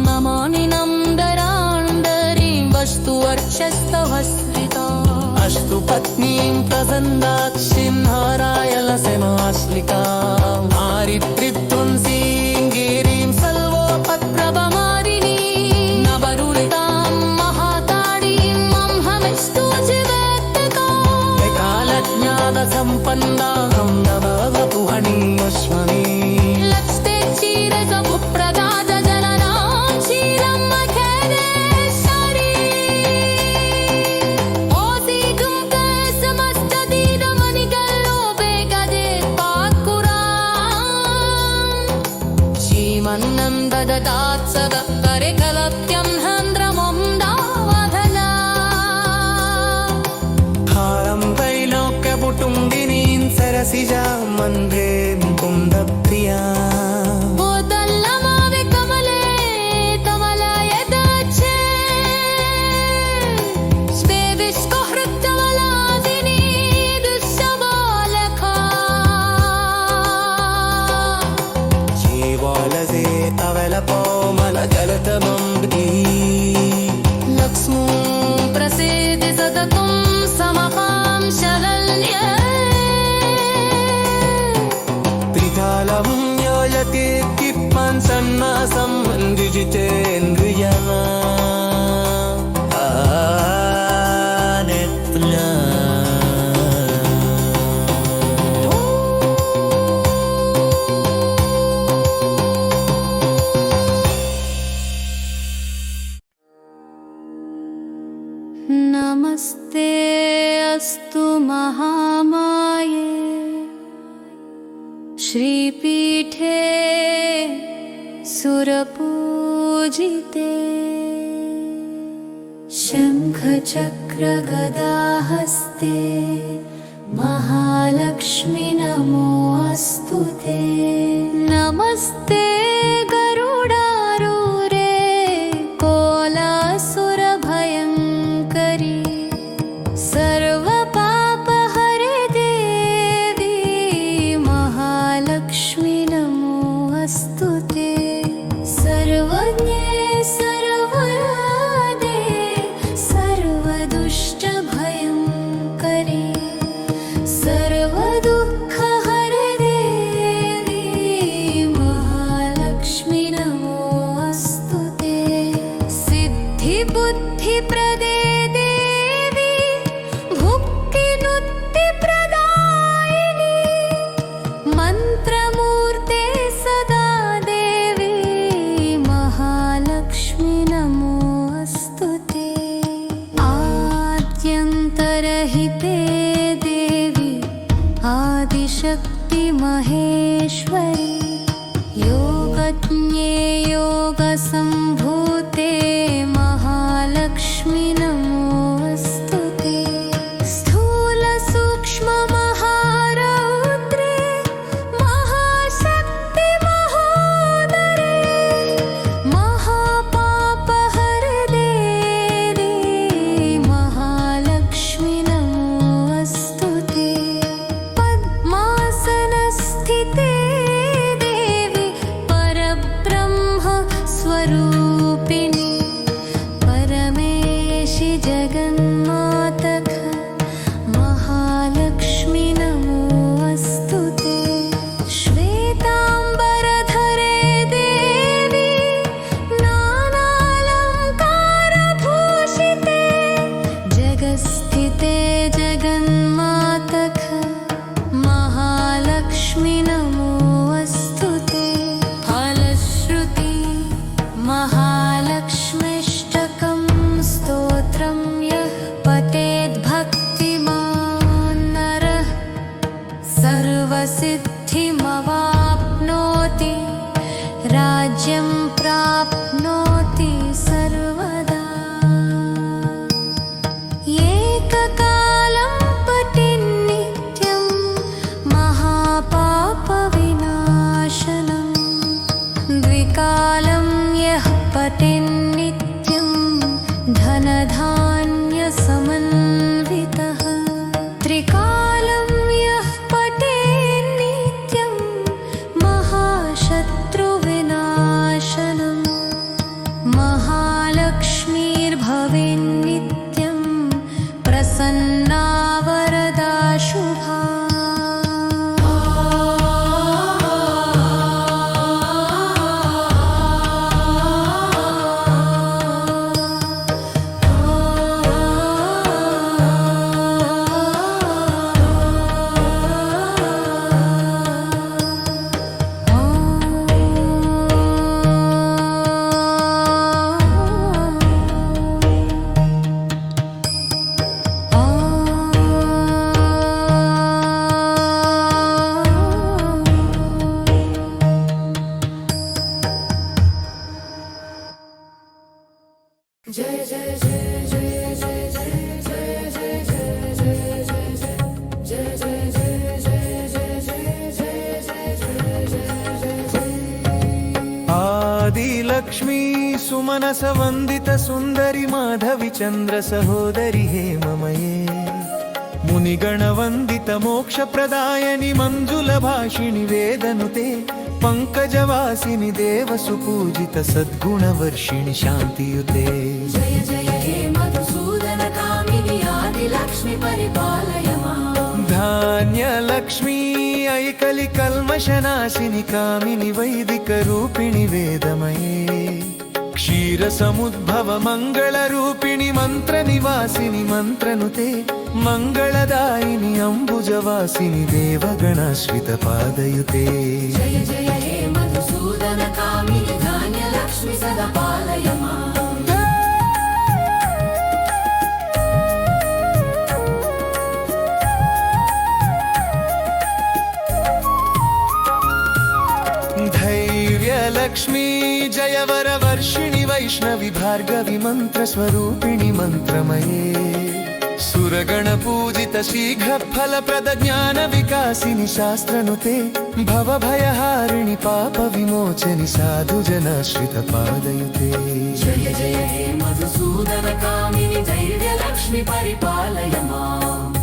नमामि नन्दराण्डरीं वस्तुवर्क्षस्तवस्त्रिता अस्तु पत्नीं प्रसन्नाक्षीं हारायलसमाश्लिकां हारित्रितुंसीं गिरिं सल्वोपप्रभमारिणी नवरुलितां महाताडीं मंहमिष्टुजिवेत्तिकां कालज्ञानसम्पन्नां नववपुहणीयश्वनी लक्ष्ते क्षीरसमुप्रदातजननां क्षीरं मखेदेश्वरी ओसीगुम्के समस्ततीरमणिकल्लोपे गदेत्पात्कुरां श्रीमन्नन्दददात् सदकरिकलप्यं हन्द्रमुण्डावधना हारं त्रैलोक्यपुटुम्बिनीं सरसिजां मन्ध्ये मुकुन्दप्रिया भूतल्लमावि कमले कमलाय दाच्छे स्वे विष्कुहृत्कमलादिनी दुःशबालका जीवालसे अवलपोमलजलतमम्बी लक्ष्मो प्रसीदि सततं समकां शरण्ये त्रिकालं योजति किप्पन् सन्नासं मन्दिजितेन्द्रिया नमस्ते अस्तु महामाये श्रीपीठे सुरपूजिते शङ्खचक्रगदाहस्ते महालक्ष्मी नमोऽस्तु ते नमस्ते गरुडारूरे कोलासुरभयङ्करी सर्वपापहरे देवी महालक्ष्मी नमोऽस्तु ते सर्वज्ञे सर्वराधे सर्वदुष्टभयङ्करी सर्वदुःखहरे देवी महालक्ष्मी नमोऽस्तु ते सिद्धिबुद्धिप्रदे देवी भुक्तिनुक्तिप्रदायिनी महेश्वरी योगज्ञे योगसम्भूते महालक्ष्मी नमोऽस्तु ते स्थूलसूक्ष्ममहारौद्रे महाशक्ति महोदरे महापापहरे देवी महालक्ष्मी नमोऽस्तु ते पद्मासनस्थिते देवी परब्रह्म स्वरूपिणी परमेशि जगन्मातः महालक्ष्मी नमोऽस्तु ते श्वेताम्बरधरे देवी नानालङ्कारभूषिते जगस्थिते जगन्मातः महालक्ष्मी नमोऽस्तु ते फलश्रुति महालक्ष्मीष्टकं स्तोत्रं यः पठेद्भक्तिमान् नरः सर्वसिद्धिमवाप्नोति राज्यं प्राप्नोति सर्वदा एककालं पठेन्नित्यं महापापविनाशनं द्विकालं यः पठेन्नित्यं धनधान्यसमन्वितः त्रिकालं यः पठेन्नित्यं महाशत्रुविनाशनं महालक्ष्मीर्भवेन्नित्यं प्रसन्ना वरदा शुभा आदिलक्ष्मी सुमनस वंदित सुंदरी माधवी चंद्र सहोदरी हेममये मुनिगण वंदित मोक्ष प्रदायनि मंजुल भाषिणि वेदनुते पंकजवासिनि देव सुपूजित सद्गुण वर्षिणि शांतियुते जय जय हे मधुसूदन कामिनि आदिलक्ष्मी परिपालय माम् धान्यलक्ष्मी ऐकलि कल्मषनाशिनि कामिनि वैदिक रूपिणि वेदमये क्षीर समुद्भव मंगल रूपिणि मंत्र निवासिनि मंत्रनुते मंगलदायिनि अंबुजवासिनि देवगणाश्रित पादयुते जय जय हे मधुसूदन कामिनि धान्यलक्ष्मी सदा पालय माम् धैर्यलक्ष्मी जयवर वर्षिणि वैष्णवी भार्गवी मंत्र स्वरूपिणि मंत्रमये सुरगण पूजित शीघ्र फल प्रद ज्ञान विकासिनि शास्त्रनुते भव भयहारिणि पाप विमोचनि साधु जनाश्रित पादयुते जय जय हे मधुसूदन कामिनि धैर्यलक्ष्मी परिपालय माम्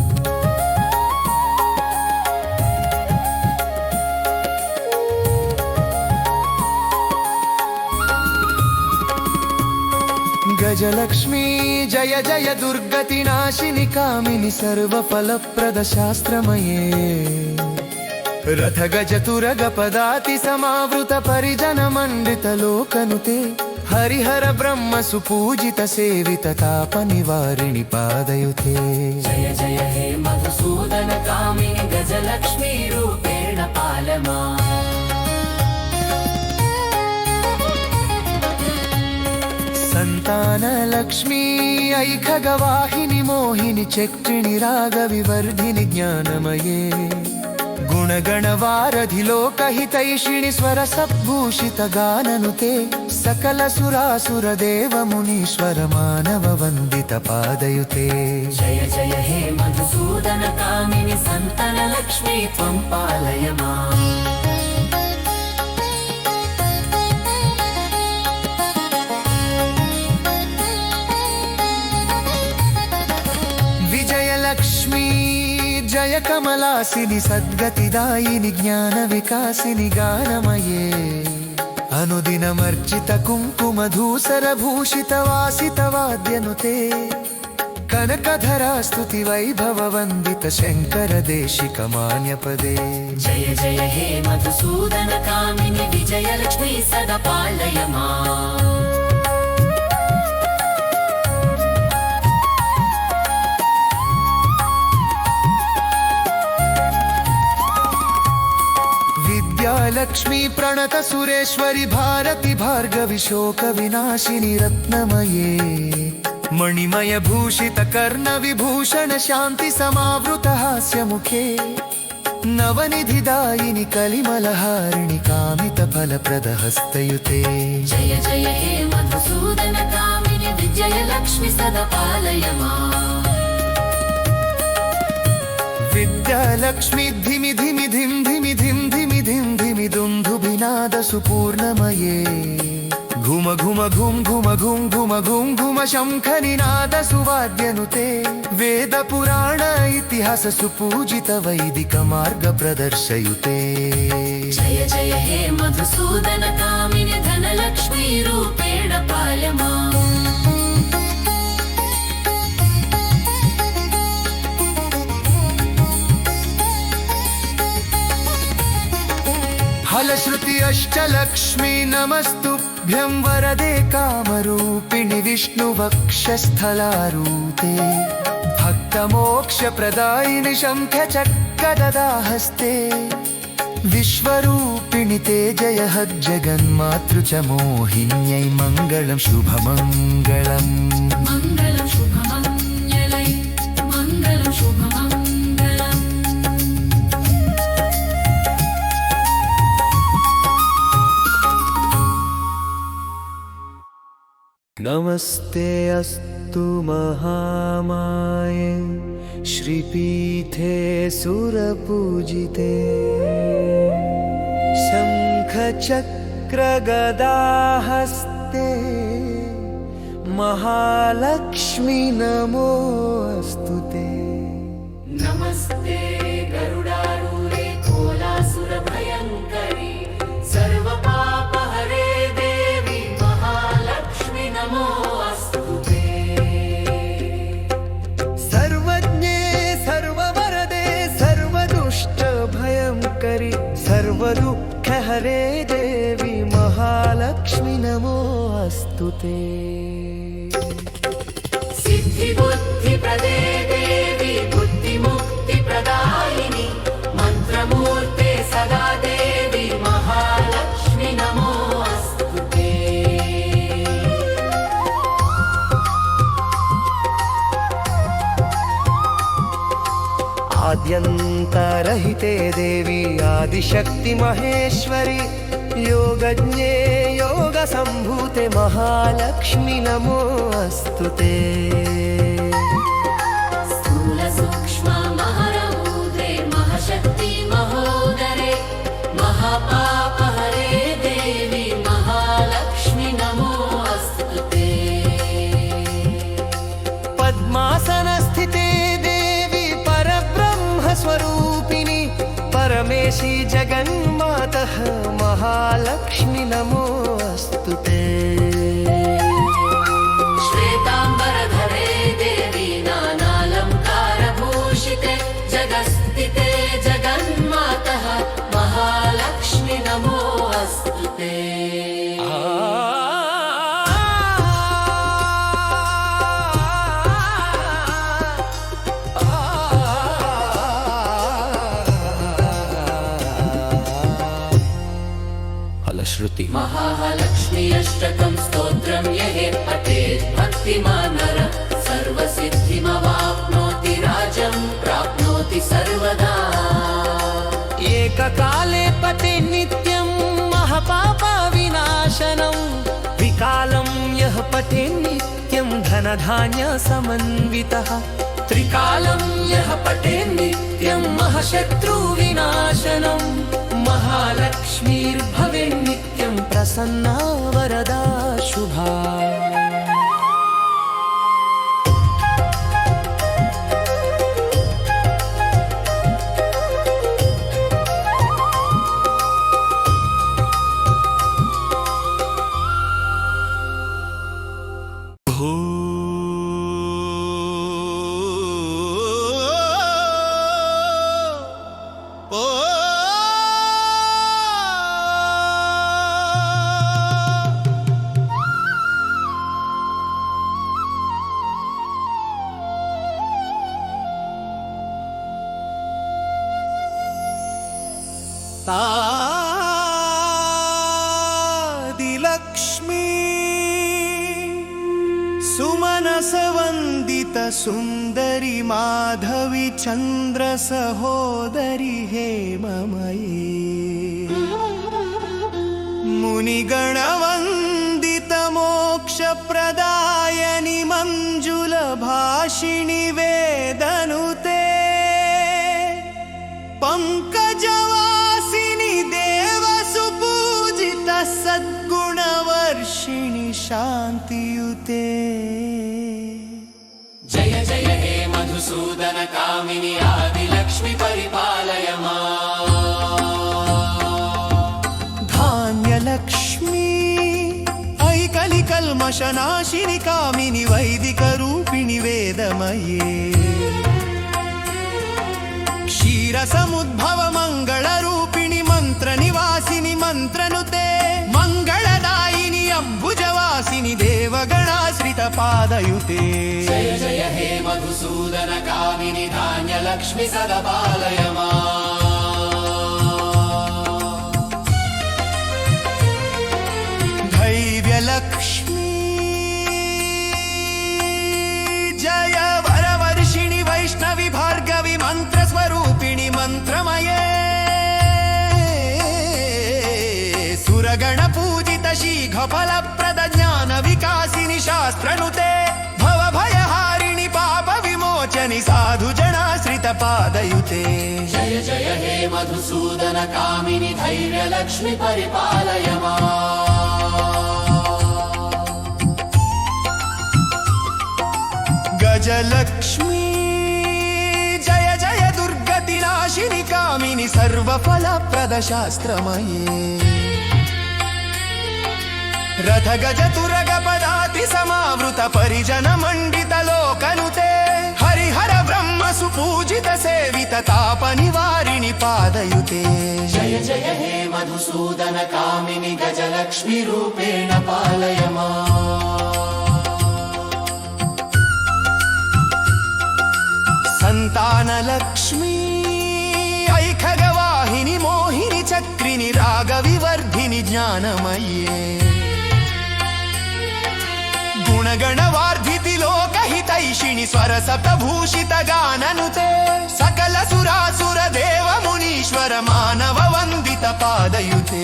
गजलक्ष्मी जय जय दुर्गति नाशिनि कामिनि सर्वफलप्रद शास्त्रमये रथ गज तुरग पदाति समावृत परिजन मंडित लोकनुते हरिहर ब्रह्म सुपूजित सेवित ताप निवारिणि पादयुते जय जय हे मधुसूदन कामिनि गजलक्ष्मी रूपेण पाल माम् संतानलक्ष्मी ऐखगवाहिनि मोहिनि चक्रिणि रागविवर्धिनि ज्ञानमये गुणगणवारधि लोकहितैषिणि स्वरसद्भूषितगाननुते सकलसुरासुरदेवमुनीश्वर मानववन्दितपादयुते जय जय हे मधुसूदन कामिनि सन्तन लक्ष्मी त्वं पालय माम् विजयलक्ष्मी जय कमलासिनि सद्गतिदायिनि ज्ञानविकासिनि गानमये अनुदिनमर्चित कुङ्कुमधूसरभूषितवासितवाद्यनुते कनकधरास्तुति वैभववन्दित शङ्कर देशिकमान्यपदे जय जय हे मधुसूदन कामिनि विजयलक्ष्मी सदा पालय माम् लक्ष्मी प्रणत सुरेश्वरि भारति भार्गवि शोक विनाशिनि रत्नमये मणिमय भूषित कर्ण विभूषण शान्ति समावृत हास्य मुखे नवनिधिदायिनि कलिमलहारिणि कामित फलप्रद हस्तयुते जय जय हे मधुसूदन कामिनि विजयलक्ष्मी सदा पालय माम् विद्यालक्ष्मी धिमि धिमि धिम धिमि धिम धिमि धिम धिमि दुन्दुभिनाद सुपूर्णमये घुम घुम घुम घुम घुम घुम घुम घुम शङ्खनिनाद सुवाद्यनुते वेद पुराण इतिहास सुपूजित वैदिक मार्ग प्रदर्शयुते जय जय हे मधुसूदन कामिनि धनलक्ष्मी रूपेण पालय माम् फलश्रुति अष्टलक्ष्मी नमस्तुभ्यं वरदे कामरूपिणि विष्णुवक्षस्थलारूते भक्तमोक्षप्रदायिनि शङ्खचक्रगदाहस्ते विश्वरूपिणि ते जय जगन्मातृ च मोहिन्यै मङ्गलं शुभमङ्गलम् मङ्गलं शुभमङ्गलै मङ्गलं शुभमङ्गलम् नमस्ते अस्तु महामाये श्रीपीठे सुरपूजिते शङ्खचक्रगदाहस्ते महालक्ष्मी नमोऽस्तु ते नमस्ते गरुडारूढे कोलासुरभयङ्करी सर्वपापहरे देवी महालक्ष्मी नमोऽस्तु ते सर्वज्ञे सर्ववरदे सर्वदुष्टभयङ्करि सर्वदुःखहरे देवी महालक्ष्मी नमोऽस्तु ते सिद्धिबुद्धिप्रदे देवी बुद्धिमुक्तिप्रदायिनि मन्त्रमूर्ते सदा देवी महालक्ष्मी नमोऽस्तु ते आद्यन्तरहिते देवी आदिशक्ति महेश्वरि योगज्ञे योगसम्भूते महालक्ष्मी नमोऽस्तु ते स्थूलसूक्ष्म महरौद्रे महशक्ति महोदरे महापापहरे देवी महालक्ष्मी नमोऽस्तु ते पद्मासनस्थिते देवी परब्रह्मस्वरूपिणि परमेशी जगन्मातः महालक्ष्मी नमोऽस्तु ते श्वेताम्बरधरे देवी नानालङ्कारभूषिते जगस्थिते जगन्मातः महालक्ष्मी नमोऽस्तु ते फलश्रुति महालक्ष्मी अष्टकं स्तोत्रं यः पठेत् भक्तिमान् नरः सर्वसिद्धिमवाप्नोति राजं प्राप्नोति सर्वदा ये पठे नित्यं धनधान्यसमन्वितः त्रिकालं यः पठे नित्यं महशत्रुविनाशनं महालक्ष्मीर्भवेन्नित्यं प्रसन्ना वरदा शुभा आदिलक्ष्मी सुमनसवन्दित सुन्दरि माधवी चन्द्र सहोदरि हेममयी मुनिगणवन्दित मोक्षप्रदायनि मञ्जुलभाषिणि वेदनुते पंकजवासिनि देवसुपूजित सद्गुणवर्षिणि शान्तियुते जय जय हे मधुसूदन कामिनि आदिलक्ष्मी परिपालय धान्यलक्ष्मी ऐकलिकल्मषनाशिनि कामिनि वैदिकरूपिणि वेदमये क्षीरसमुद्भव मङ्गलरूपिणि मन्त्रनिवासिनि मन्त्रनुते मङ्गलदायिनि अम्बुजवासिनि देवगणाश्रितपादयुते जय जय हे मधुसूदन कामिनि धान्यलक्ष्मी सदपालय धैर्यलक्ष्मी जय वरवर्षिणि वैष्णवि भार्गवि मन्त्रस्वरूपिणि मन्त्रमये सुरगणपूजित शीघ्रफलप्रद ज्ञानविकासिनि शास्त्रनुते भवभयहारिणि पापविमोचनि साधुजनाश्रितपादयुते जय जय हे मधुसूदन कामिनि धैर्यलक्ष्मी परिपालय गजलक्ष्मी जय जय दुर्गतिनाशिनि कामिनि सर्वफलप्रद शास्त्रमये रथ गज तुरग पदाति समावृत परिजन मंडित लोकनुते हरिहर ब्रह्म सुपूजित सेवित ताप निवारिणि पादयुते जय जय हे मधुसूदन कामिनि गजलक्ष्मी रूपेण पालय संतानलक्ष्मी ऐखगवाहिनि मोहिनि चक्रिनि रागविवर्धिनि ज्ञानमये गुणगणवार्धिति लोकहितैषिणि स्वरसप्तभूषित गाननुते सकल सुरासुर देव मुनीश्वर मानव वन्दित पादयुते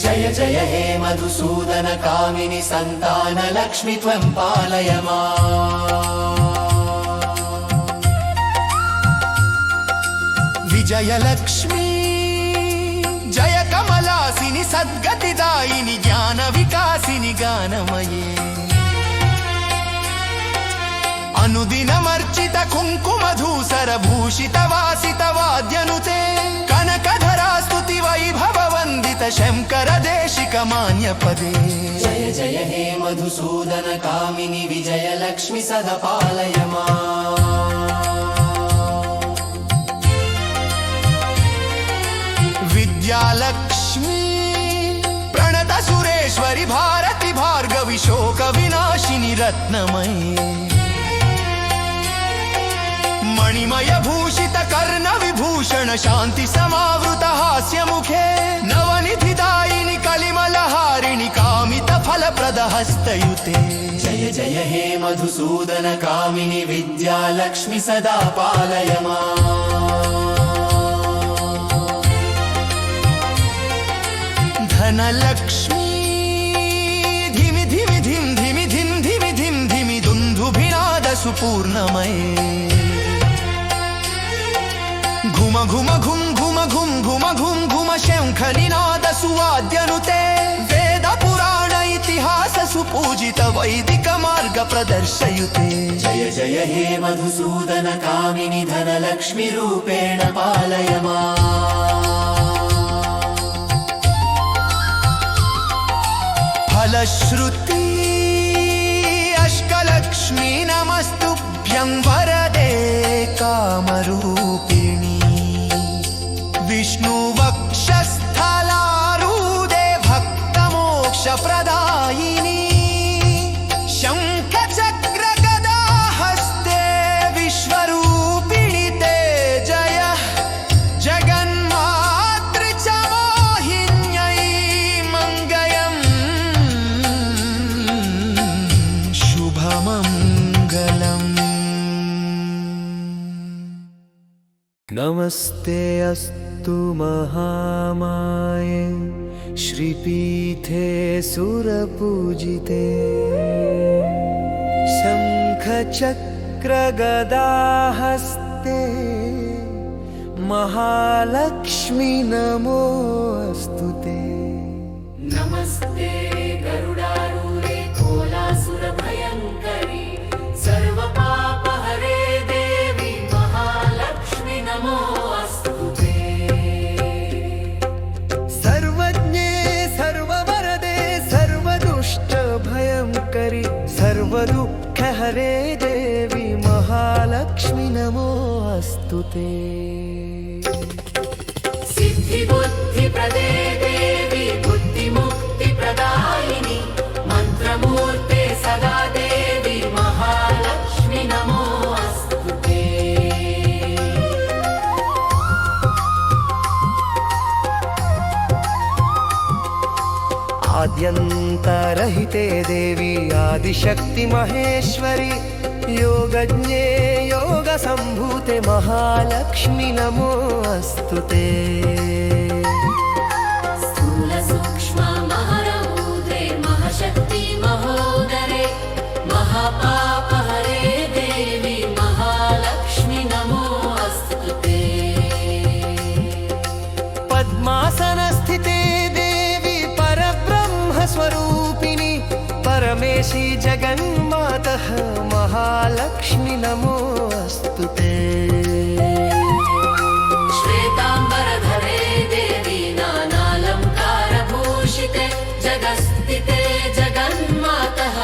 जय जय हे मधुसूदन कामिनि संतानलक्ष्मी त्वं पालय विजयलक्ष्मी जय कमलासिनि सद्गतिदायिनि ज्ञानविकासिनि गानमये अनुदिनमर्चित कुङ्कुमधूसर भूषित वासित वाद्यनुते कनकधरा स्तुति वैभव वन्दित शङ्कर देशिक मान्यपदे जय जय हे मधुसूदन कामिनि विजयलक्ष्मी सदपालय विद्यालक्ष्मी प्रणत सुरेश्वरि भारति भार्गवि शोक विनाशिनि रत्नमयी मणिमय भूषित कर्ण विभूषण शांति समावृत हास्य मुखे नवनिधिदायिनि कलिमलहारिणि कामित फलप्रद हस्तयुते जय जय हे मधुसूदन कामिनि विद्यालक्ष्मी सदा पालय धनलक्ष्मी धिमि धिमि धिम धिमि धिम धिमि धिम सुपूर्णमये घुम घुम घुम घुम घुम घुम घुम घुम शंख निनाद सुवाद्यनुते वेद पुराण इतिहास सुपूजित वैदिक मार्ग प्रदर्शयुते जय जय हे मधुसूदन कामिनि धनलक्ष्मी रूपेण पालय माम्। फलश्रुति अष्टलक्ष्मी नमस्तुभ्यं वरदे कामरूपिणी विष्णुवक्षस्थलारूढे भक्तमोक्षप्रदायिनी शङ्खचक्रगदाहस्ते विश्वरूपिणि ते जय जगन्मातृ च मोहिन्यै मङ्गलम् शुभमङ्गलम्। नमस्ते अस्तु महामाये श्रीपीठे सुरपूजिते शङ्खचक्रगदाहस्ते महालक्ष्मी नमोऽस्तु ते। नमस्ते गरुडारूढे कोलासुरभयङ्करी सर्वपापहरे देवी महालक्ष्मी नमोऽस्तु ते। सर्वज्ञे सर्ववरदे सर्वदुष्टभयङ्करि सर्वदुःखहरे देवी महालक्ष्मी नमोऽस्तु ते। सिद्धिबुद्धिप्रदे देवी बुद्धिमुक्तिप्रदायिनी मन्त्रमूर्ते सदा देवी महालक्ष्मी नमोऽस्तु ते। आद्यन्तरहिते देवी आदिशक्ति महेश्वरी योगज्ञे योगसम्भूते महालक्ष्मी नमोऽस्तु ते। स्थूलसूक्ष्म महरौद्रे महशक्ति महोदरे महापापहरे देवी महालक्ष्मी नमोऽस्तु ते। पद्मासनस्थिते देवी परब्रह्मस्वरूपिणी परमेशी जगन्मातः महालक्ष्मी नमोऽस्तु ते। श्वेताम्बरधरे देवी नानालङ्कारभूषिते जगस्थिते जगन्मातः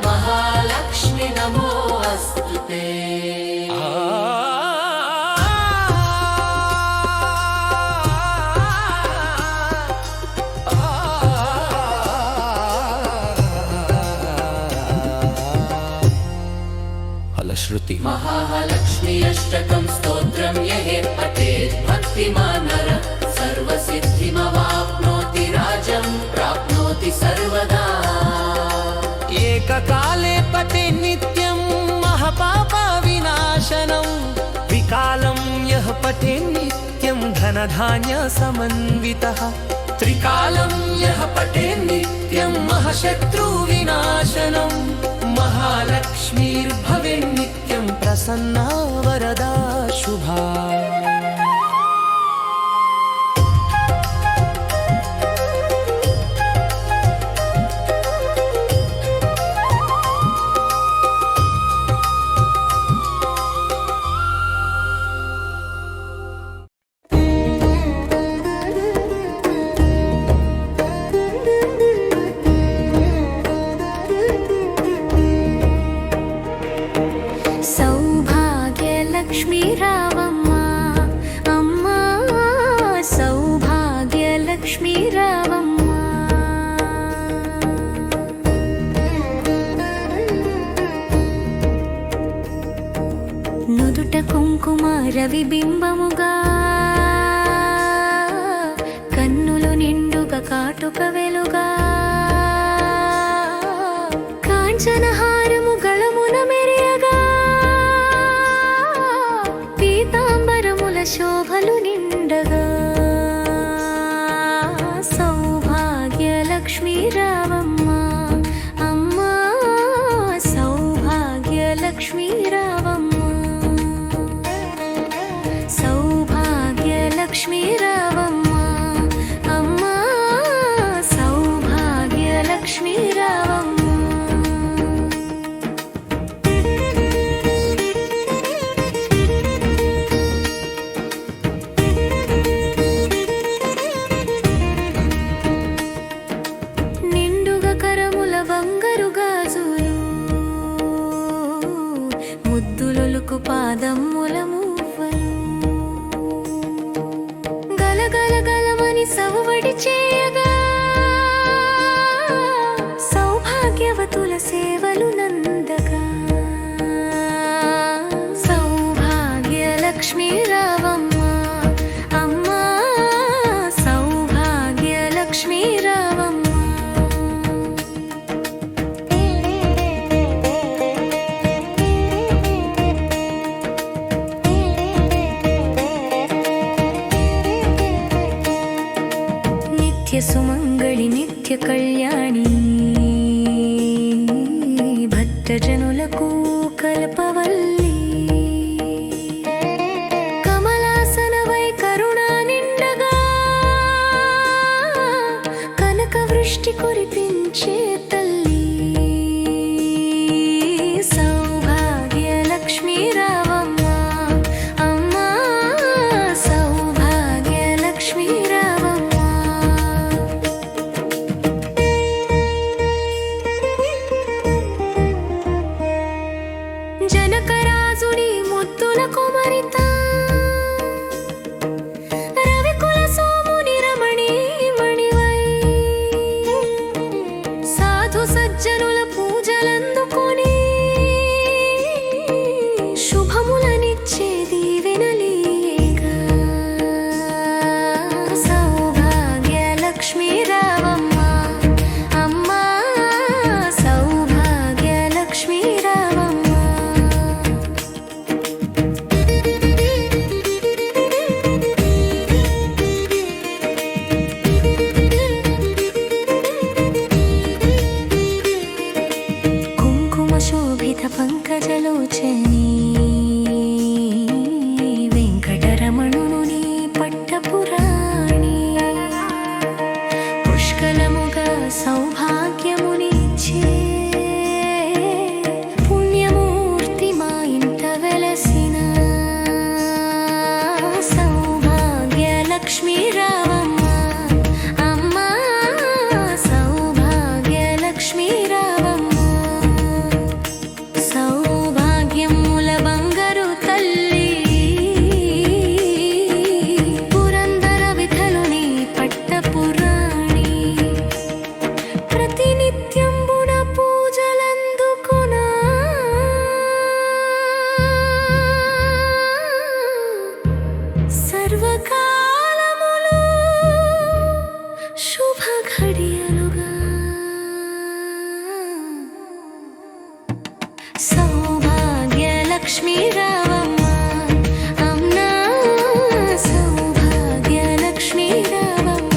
महालक्ष्मी नमोऽस्तु ते। फलश्रुति महालक्ष्मी अष्टकं स्तोत्रं यः पठेत् भक्तिमान् नरः सर्वसिद्धिमवाप्नोति राजं प्राप्नोति सर्वदा। एककाले पठे नित्यं महापापविनाशनं विकालं यः पठे नित्यं धनधान्यसमन्वितः त्रिकालं यः पठे नित्यं महाशत्रुविनाशनं महालक्ष्मीर्भवे नित्यं प्रसन्ना वरदा शुभा। सौभाग्यलक्ष्मी रावम्मा अम्मा सौभाग्यलक्ष्मी रावम्मा। నుదుట కుంకుమ రవిబింబముగా కన్నులు నిండుగా కాటుక వెలుగా కాంచనహారము గళమున మెరియగా పీతాంబరముల శోభలు నిండగా సౌభాగ్యలక్ష్మీ రావమ్మ అమ్మా సౌభాగ్యలక్ష్మీ సౌభాగ్యలక్ష్మీ రావమ్మ సౌభాగ్యలక్ష్మీ రావమ్మ అమ్మా సౌభాగ్యలక్ష్మీ రావమ్మ ముద్దులొలుకు పాదమ్ముల మువ్వలు గలగల గలమని సవ్వడి చేయగా సౌభాగ్యవతుల సేవలు నందగా సౌభాగ్యలక్ష్మీ రావమ్మ అమ్మా సౌభాగ్యలక్ష్మీ రావమ్మ సుమంగళి నిత్య కళ్యాణి భక్తజనులకు కల్పవల్లి కమలాసనవై కరుణా నిండగా కనక వృష్టి కురిపించే తల్లి సౌభాగ్యలక్ష్మీ రావమ్మ అమ్మా సౌభాగ్యలక్ష్మీ రావమ్మ జనకరాజుని ముద్దుల కుమరిత రవికుల సోముని రమణీ మణివై సాధు సజ్జనుల పూజలందుకొని శుభములనిచ్చే దీవెనలీగా సౌభాగ్యలక్ష్మీ రావమ్మ అమ్మా సౌభాగ్యలక్ష్మీ రావమ్మ శోభిత పంకజలోచని వెంకటరమణుని పట్టపురాణి పుష్కలముగా సౌభాగ్యమునిచ్చే పుణ్యమూర్తి మా ఇంట వెలసిన సౌభాగ్యలక్ష్మీ రావమ్మ అమ్మా సౌభాగ్యలక్ష్మీ రావమ్మ సౌభాగ్యముల బంగారు తల్లి పురందర విఠలుని పట్టపురాణి ప్రతినిత్యంబున పూజలందుకునా సర్వకాలములు శుభ ఘడియలుగా సౌభాగ్యలక్ష్మీ రావమ్మ అమ్మా సౌభాగ్యలక్ష్మీ రావమ్మ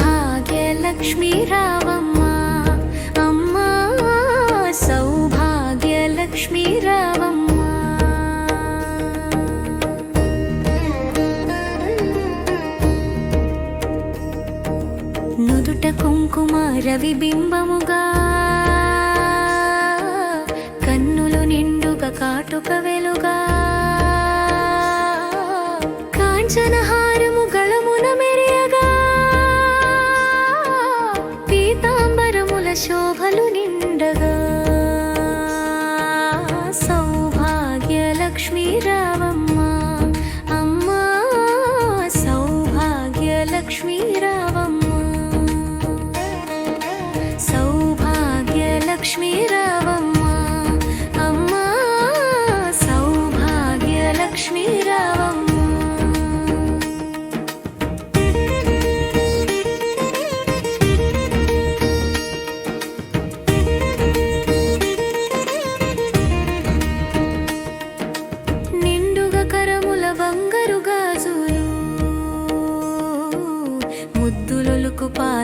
సౌభాగ్యలక్ష్మీ రావమ్మ అమ్మా సౌభాగ్యలక్ష్మీ రావమ్మ నుదుట కుంకుమ రవిబింబముగా కన్నులు నిండుగా కాటుక వెలుగా కాంచనహారము గళమున మెరియగా పీతాంబరముల శోభలు నిండగా సౌభాగ్యలక్ష్మీ రావమ్మ అమ్మా సౌభాగ్యలక్ష్మీ రావమ్మ సౌభాగ్యలక్ష్మీ రావమ్మ అమ్మా సౌ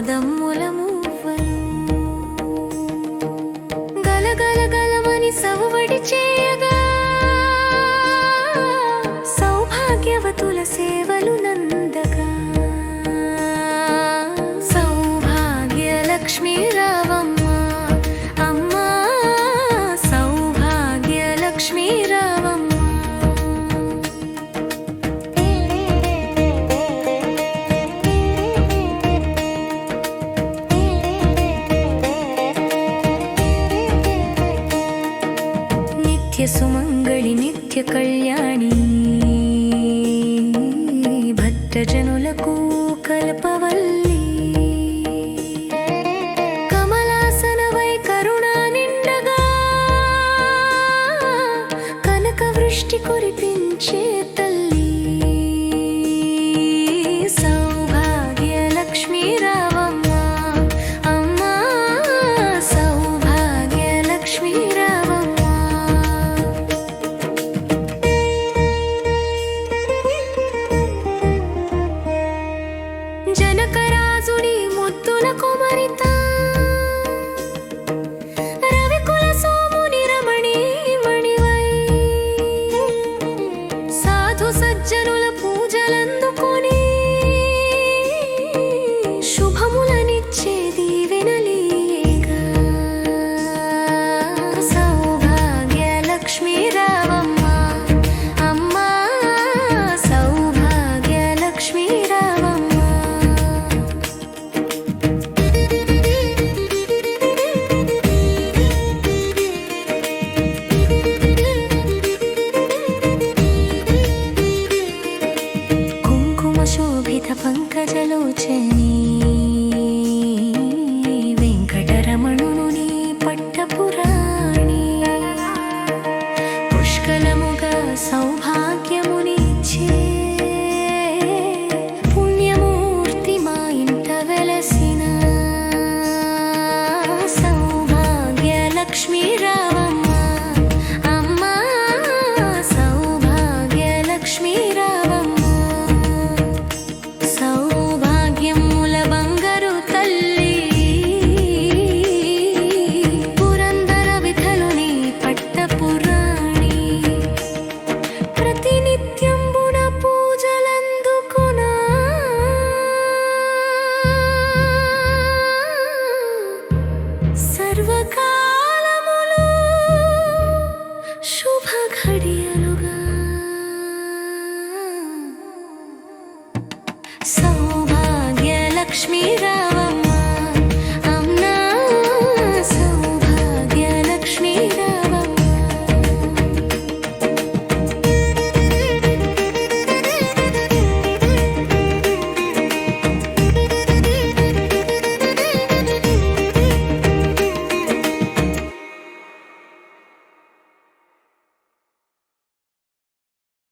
సౌదమ్ముల మువ్వలు గలగల గలమని సవ్వడి చేయగా సౌభాగ్యవతుల సేవలు నందగా సౌభాగ్య లక్ష్మీ రావమ్మ అమ్మా సౌభాగ్య లక్ష్మీ రావమ్మ నిత్య సుమంగళి నిత్య కళ్యాణి భక్తజనులకు కల్పవల్లి కమలాసనవై కరుణా నిండగా కనక వృష్టి కురిపించే తల్లి సౌభాగ్య లక్ష్మీ రావమ్మ అమ్మా సౌభాగ్య లక్ష్మీ రావమ్మ జనకరాజుని ముద్దుల కుమరిత రవికుల సోముని రమణీ మణివై సాధు సజ్జనుల పూజలందుకొని శుభములనిచ్చే దీవెనలీగా సౌభాగ్య లక్ష్మీ రావమ్మ అమ్మా సౌభాగ్య లక్ష్మీ రావమ్మ కుంకుమ శోభిత పంకజలోచని వెంకటరమణుని పట్టపురాణి పుష్కలముగా సౌభాగ్యమునిచ్చే పుణ్యమూర్తి మా ఇంట వెలసిన సౌభాగ్య లక్ష్మీ రావమ్మ అమ్మా సౌభాగ్య లక్ష్మీ రావమ్మ సౌభాగ్యముల బంగారు తల్లి పురందర విఠలుని పట్టపురాణి ప్రతినిత్యంబున పూజలందుకునా సర్వకాలములు శుభ ఘడియలుగా సౌభాగ్య లక్ష్మీ